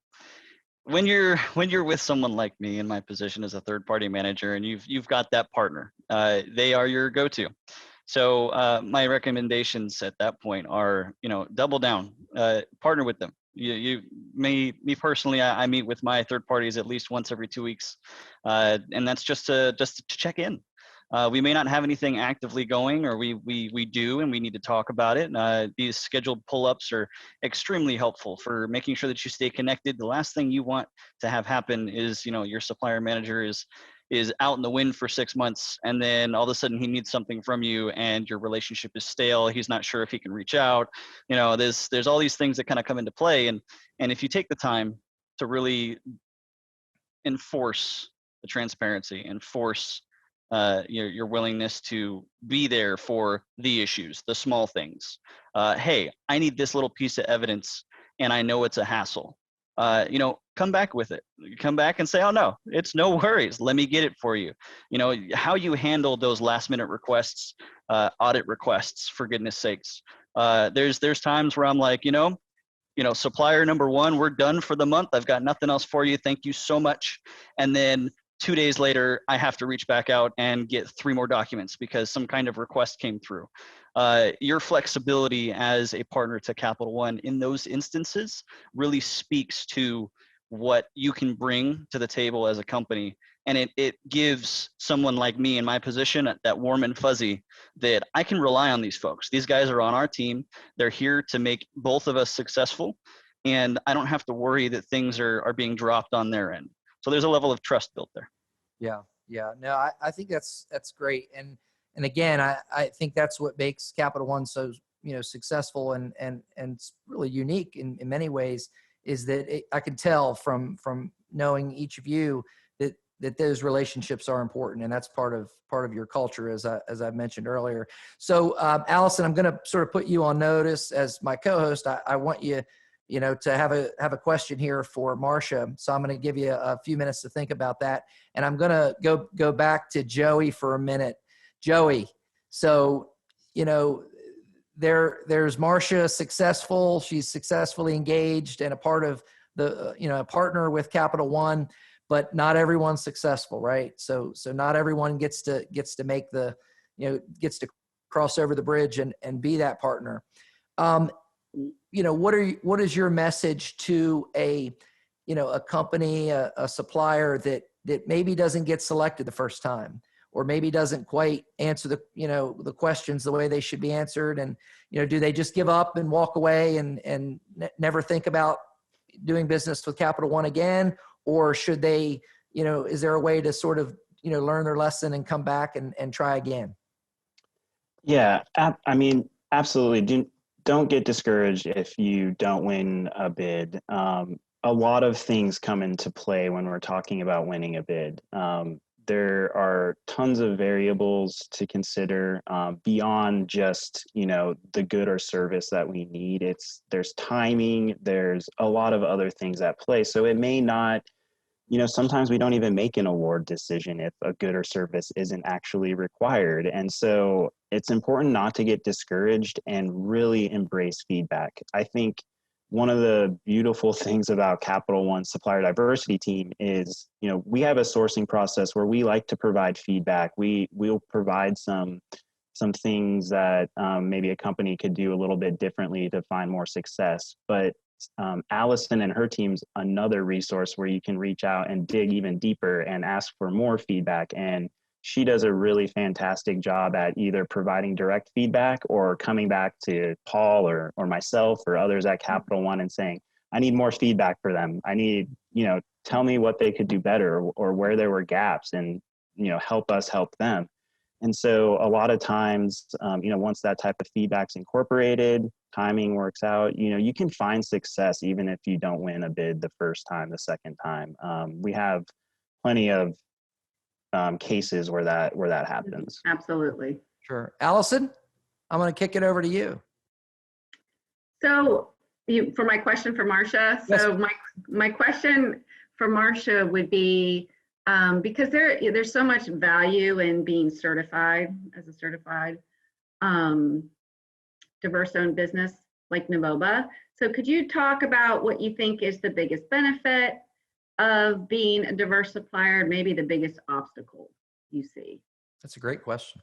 when you're with someone like me in my position as a third-party manager, and you've got that partner, they are your go-to. So my recommendations at that point are, double down, partner with them. Me personally, I meet with my third parties at least once every 2 weeks, and that's just to check in. We may not have anything actively going, or we do, and we need to talk about it. These scheduled pull-ups are extremely helpful for making sure that you stay connected. The last thing you want to have happen is, your supplier manager is out in the wind for 6 months, and then all of a sudden he needs something from you and your relationship is stale. He's not sure if he can reach out. There's all these things that kind of come into play. And if you take the time to really enforce the transparency, enforce your willingness to be there for the issues, the small things. Hey, I need this little piece of evidence and I know it's a hassle. Come back with it. Come back and say, oh no, it's no worries. Let me get it for you. How you handle those last minute requests, audit requests, for goodness sakes. There's times where I'm like, supplier number one, we're done for the month. I've got nothing else for you. Thank you so much. And then 2 days later, I have to reach back out and get 3 more documents because some kind of request came through. Your flexibility as a partner to Capital One in those instances really speaks to what you can bring to the table as a company. And it gives someone like me in my position that warm and fuzzy that I can rely on these folks. These guys are on our team. They're here to make both of us successful. And I don't have to worry that things are being dropped on their end. So there's a level of trust built there. Yeah. No, I think that's great. And again, I think that's what makes Capital One so, successful and it's really unique in many ways, is that I can tell from knowing each of you that those relationships are important, and that's part of your culture, as I mentioned earlier. So Allison, I'm going to sort of put you on notice as my co-host. I want you to have a question here for Marcia. So I'm going to give you a few minutes to think about that. And I'm going to go back to Joey for a minute. Joey, so, there's Marcia, successful. She's successfully engaged and a part of a partner with Capital One, but not everyone's successful, right? So not everyone gets to make gets to cross over the bridge and be that partner. What is your message to a company, a supplier that maybe doesn't get selected the first time, or maybe doesn't quite answer the questions the way they should be answered? And, do they just give up and walk away and never think about doing business with Capital One again? Or should they, is there a way to sort of, learn their lesson and come back and try again? Yeah, absolutely. Don't get discouraged if you don't win a bid. A lot of things come into play when we're talking about winning a bid. There are tons of variables to consider beyond just, the good or service that we need. There's timing, there's a lot of other things at play. So it may not, sometimes we don't even make an award decision if a good or service isn't actually required. And so it's important not to get discouraged and really embrace feedback. I think one of the beautiful things about Capital One supplier diversity team is, we have a sourcing process where we like to provide feedback. We'll provide some things that maybe a company could do a little bit differently to find more success. But Allison and her team's another resource where you can reach out and dig even deeper and ask for more feedback. And she does a really fantastic job at either providing direct feedback or coming back to Paul or myself or others at Capital One and saying, I need more feedback for them. I need, tell me what they could do better or where there were gaps, and, help us help them. And so a lot of times, once that type of feedback's incorporated, timing works out, you can find success even if you don't win a bid the first time, the second time. We have plenty of cases where that happens. Absolutely. Sure. Allison, I'm going to kick it over to you. So for my question for Marcia, so Yes. my question for Marcia would be, because there's so much value in being certified as a certified diverse-owned business like NaVOBA. So could you talk about what you think is the biggest benefit of being a diverse supplier, maybe the biggest obstacle you see? That's a great question.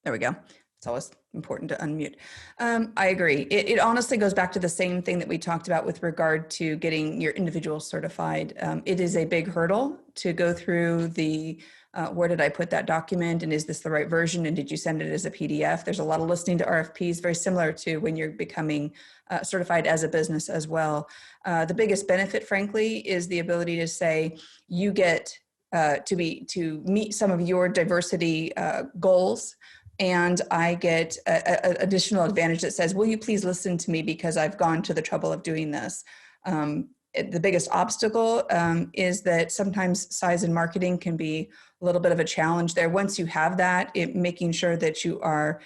There we go. It's always important to unmute. I agree. It honestly goes back to the same thing that we talked about with regard to getting your individual certified. It is a big hurdle to go through the, where did I put that document? And is this the right version? And did you send it as a PDF? There's a lot of listening to RFPs, very similar to when you're becoming certified as a business as well. The biggest benefit, frankly, is the ability to say you get to meet some of your diversity goals. And I get an additional advantage that says, will you please listen to me because I've gone to the trouble of doing this. The biggest obstacle is that sometimes size and marketing can be a little bit of a challenge there. Once you have that, making sure that you are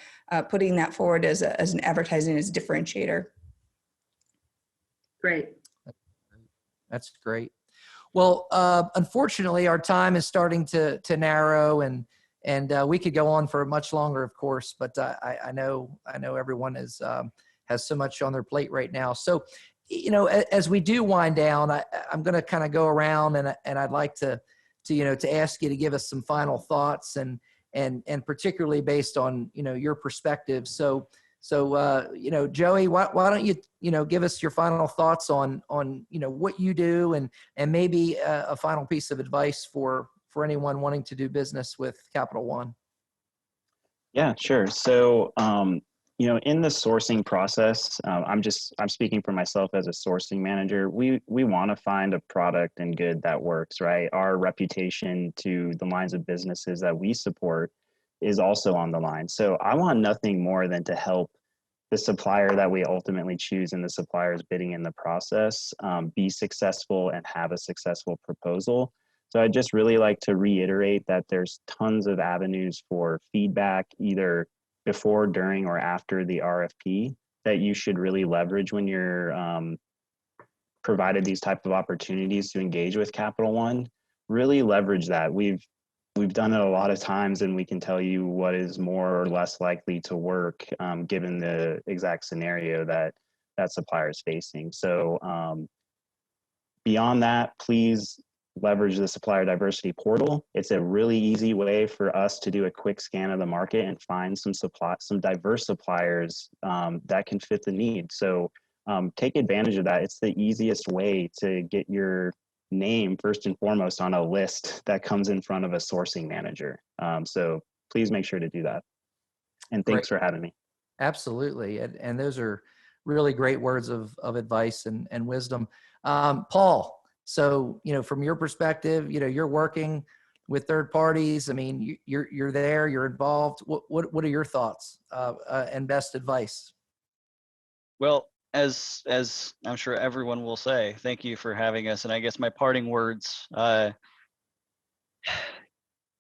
putting that forward as an advertising as a differentiator. Great. That's great. Well, unfortunately, our time is starting to narrow, and we could go on for much longer, of course, but I know everyone has so much on their plate right now. So, as we do wind down, I'm going to kind of go around, and I'd like to ask you to give us some final thoughts, and particularly based on your perspective. So Joey, why don't you give us your final thoughts on what you do, and maybe a final piece of advice for anyone wanting to do business with Capital One? Yeah, sure. So, in the sourcing process, I'm speaking for myself as a sourcing manager. We want to find a product and good that works, right? Our reputation to the lines of businesses that we support is also on the line. So I want nothing more than to help the supplier that we ultimately choose and the suppliers bidding in the process be successful and have a successful proposal. So I'd just really like to reiterate that there's tons of avenues for feedback, either before, during, or after the RFP, that you should really leverage when you're provided these type of opportunities to engage with Capital One. Really leverage that. We've done it a lot of times, and we can tell you what is more or less likely to work given the exact scenario that supplier is facing. So beyond that, please leverage the supplier diversity portal. It's a really easy way for us to do a quick scan of the market and find some diverse suppliers that can fit the need. So take advantage of that. It's the easiest way to get your name first and foremost on a list that comes in front of a sourcing manager. So please make sure to do that. And thanks for having me. Absolutely. And those are really great words of advice and wisdom. Paul, so, from your perspective, you're working with third parties. I mean, you're there, you're involved. What are your thoughts and best advice? Well, as I'm sure everyone will say, thank you for having us. And I guess my parting words,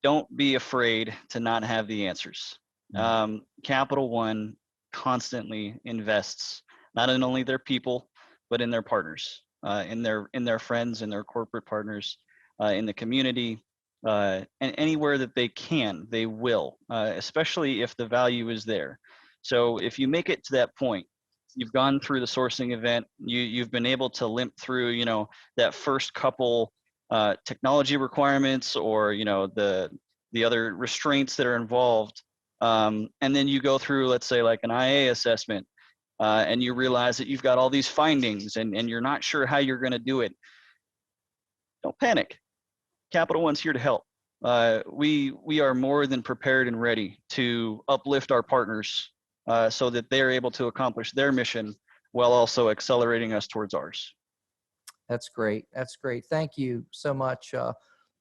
don't be afraid to not have the answers. Capital One constantly invests not in only their people, but in their partners, in their friends, in their corporate partners, in the community, and anywhere that they can, they will, especially if the value is there. So if you make it to that point, you've gone through the sourcing event, you've been able to limp through, that first couple technology requirements, or the other restraints that are involved, and then you go through, let's say, like an IA assessment, and you realize that you've got all these findings, and you're not sure how you're going to do it. Don't panic. Capital One's here to help. We are more than prepared and ready to uplift our partners so that they're able to accomplish their mission while also accelerating us towards ours. That's great. That's great. Thank you so much,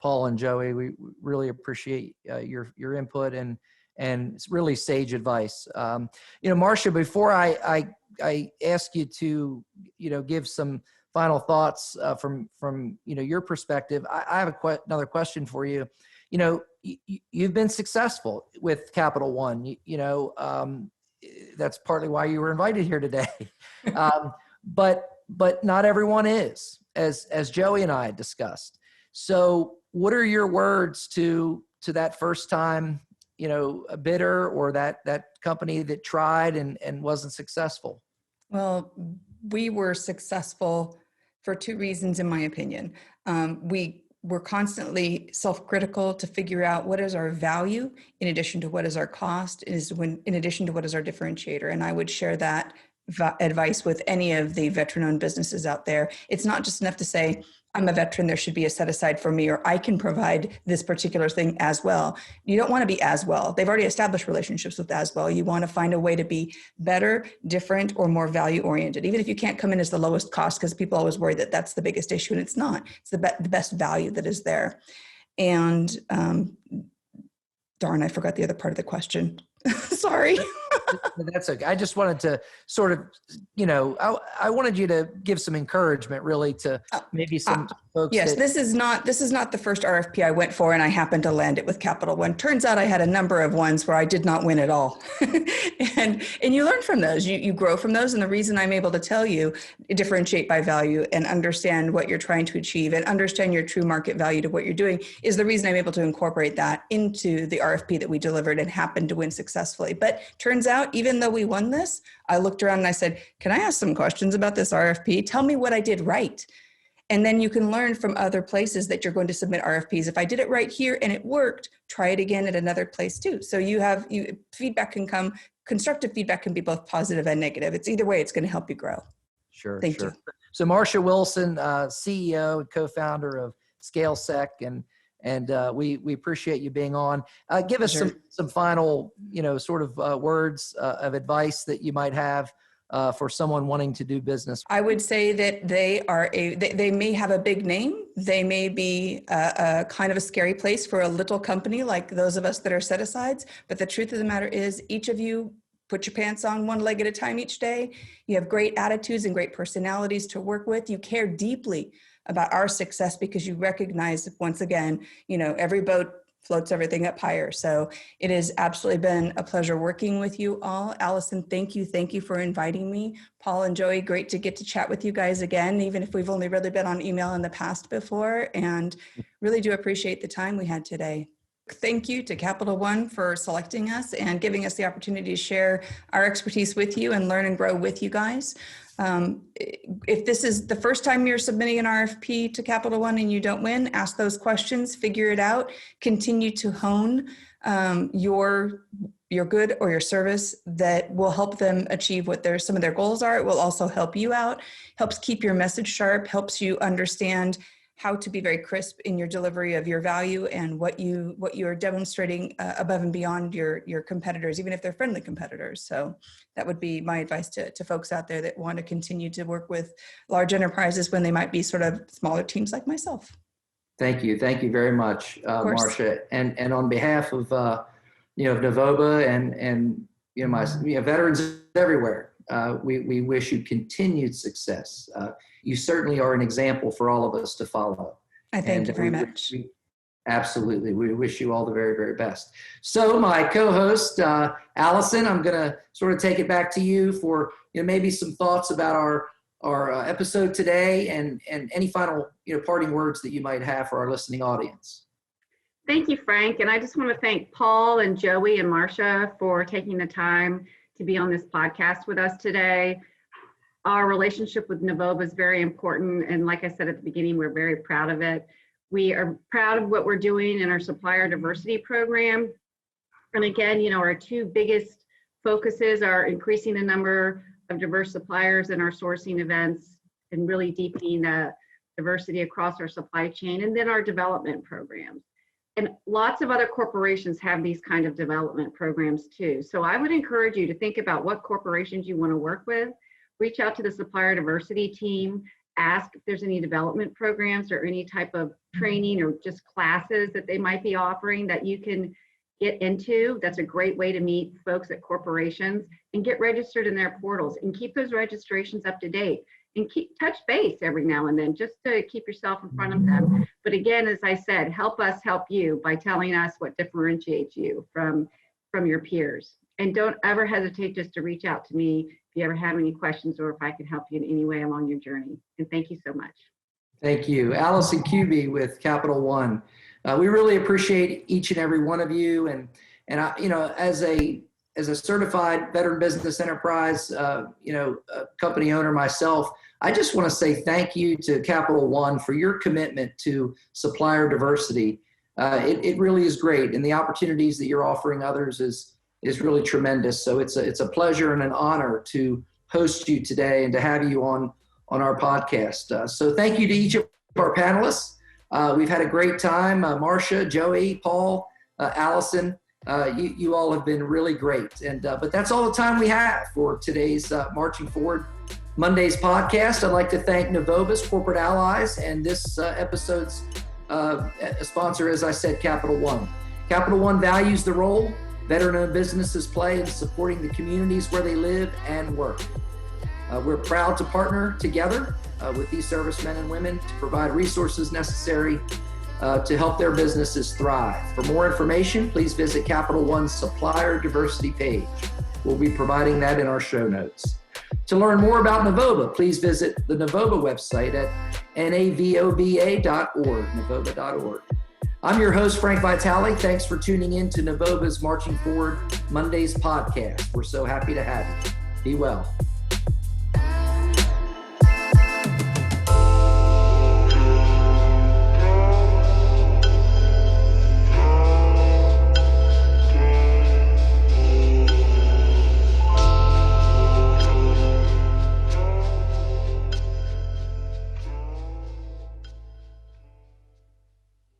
Paul and Joey. We really appreciate your input and it's really sage advice. Marcia, before I ask you to, give some final thoughts from your perspective, I have another question for you. You've been successful with Capital One. That's partly why you were invited here today. But not everyone is, as Joey and I discussed. So what are your words to that first time, a bidder or that company that tried and wasn't successful? Well, we were successful for two reasons, in my opinion. We were constantly self-critical to figure out what is our value in addition to what is our cost, in addition to what is our differentiator. And I would share that advice with any of the veteran-owned businesses out there. It's not just enough to say, I'm a veteran, there should be a set aside for me, or I can provide this particular thing as well. You don't want to be as well. They've already established relationships with as well. You want to find a way to be better, different, or more value oriented, even if you can't come in as the lowest cost, because people always worry that that's the biggest issue, and it's not. It's the best value that is there. And darn, I forgot the other part of the question. Sorry. That's okay. I just wanted to sort of, I wanted you to give some encouragement really to maybe some folks. Yes, this is not the first RFP I went for, and I happened to land it with Capital One. Turns out I had a number of ones where I did not win at all. and you learn from those, you grow from those. And the reason I'm able to tell you, differentiate by value and understand what you're trying to achieve and understand your true market value to what you're doing, is the reason I'm able to incorporate that into the RFP that we delivered and happened to win successfully. But turns out, even though we won this, I looked around and I said, can I ask some questions about this RFP? Tell me what I did right. And then you can learn from other places that you're going to submit RFPs. If I did it right here and it worked, try it again at another place too. So feedback can come, constructive feedback can be both positive and negative. It's either way, it's going to help you grow. Sure. Thank you. So Marcia Wilson, CEO and co-founder of ScaleSec, and we appreciate you being on. Give us some final, sort of words of advice that you might have for someone wanting to do business. I would say that they may have a big name. They may be a kind of a scary place for a little company like those of us that are set-asides. But the truth of the matter is, each of you put your pants on one leg at a time each day. You have great attitudes and great personalities to work with. You care deeply about our success because you recognize, once again, every boat floats everything up higher. So it has absolutely been a pleasure working with you all. Allison, thank you. Thank you for inviting me. Paul and Joey, great to get to chat with you guys again, even if we've only really been on email in the past before, and really do appreciate the time we had today. Thank you to Capital One for selecting us and giving us the opportunity to share our expertise with you and learn and grow with you guys. If this is the first time you're submitting an RFP to Capital One and you don't win, ask those questions, figure it out, continue to hone your good or your service that will help them achieve what some of their goals are. It will also help you out, helps keep your message sharp, helps you understand how to be very crisp in your delivery of your value and what you are demonstrating above and beyond your competitors, even if they're friendly competitors. So that would be my advice to folks out there that want to continue to work with large enterprises when they might be sort of smaller teams like myself. Thank you very much, Marcia. And on behalf of NaVOBA and my veterans everywhere, we wish you continued success. You certainly are an example for all of us to follow. I thank you very much. Absolutely. We wish you all the very, very best. So my co-host, Allison, I'm going to sort of take it back to you for maybe some thoughts about our episode today and any final parting words that you might have for our listening audience. Thank you, Frank. And I just want to thank Paul and Joey and Marcia for taking the time to be on this podcast with us today. Our relationship with NaVOBA is very important. And like I said at the beginning, we're very proud of it. We are proud of what we're doing in our supplier diversity program. And again, our two biggest focuses are increasing the number of diverse suppliers in our sourcing events and really deepening the diversity across our supply chain, and then our development programs. And lots of other corporations have these kind of development programs too. So I would encourage you to think about what corporations you want to work with. Reach out to the supplier diversity team, ask if there's any development programs or any type of training or just classes that they might be offering that you can get into. That's a great way to meet folks at corporations and get registered in their portals and keep those registrations up to date and keep touch base every now and then just to keep yourself in front of them. But again, as I said, help us help you by telling us what differentiates you from your peers. And don't ever hesitate just to reach out to me if you ever have any questions or if I can help you in any way along your journey. And thank you so much. Thank you. Allison Cuby with Capital One. We really appreciate each and every one of you. And I, as a certified veteran business enterprise, company owner myself, I just want to say thank you to Capital One for your commitment to supplier diversity. It really is great. And the opportunities that you're offering others is really tremendous. So it's a pleasure and an honor to host you today and to have you on our podcast. So thank you to each of our panelists. We've had a great time. Marcia, Joey, Paul, Allison, you all have been really great. But that's all the time we have for today's Marching Forward Mondays podcast. I'd like to thank NaVOBA's Corporate Allies and this episode's sponsor, as I said, Capital One. Capital One values the role veteran-owned businesses play in supporting the communities where they live and work. We're proud to partner together with these servicemen and women to provide resources necessary to help their businesses thrive. For more information, please visit Capital One's Supplier Diversity page. We'll be providing that in our show notes. To learn more about NaVOBA, please visit the NaVOBA website at navoba.org, navoba.org. I'm your host, Frank Vitale. Thanks for tuning in to NaVOBA's Marching Forward Mondays podcast. We're so happy to have you. Be well.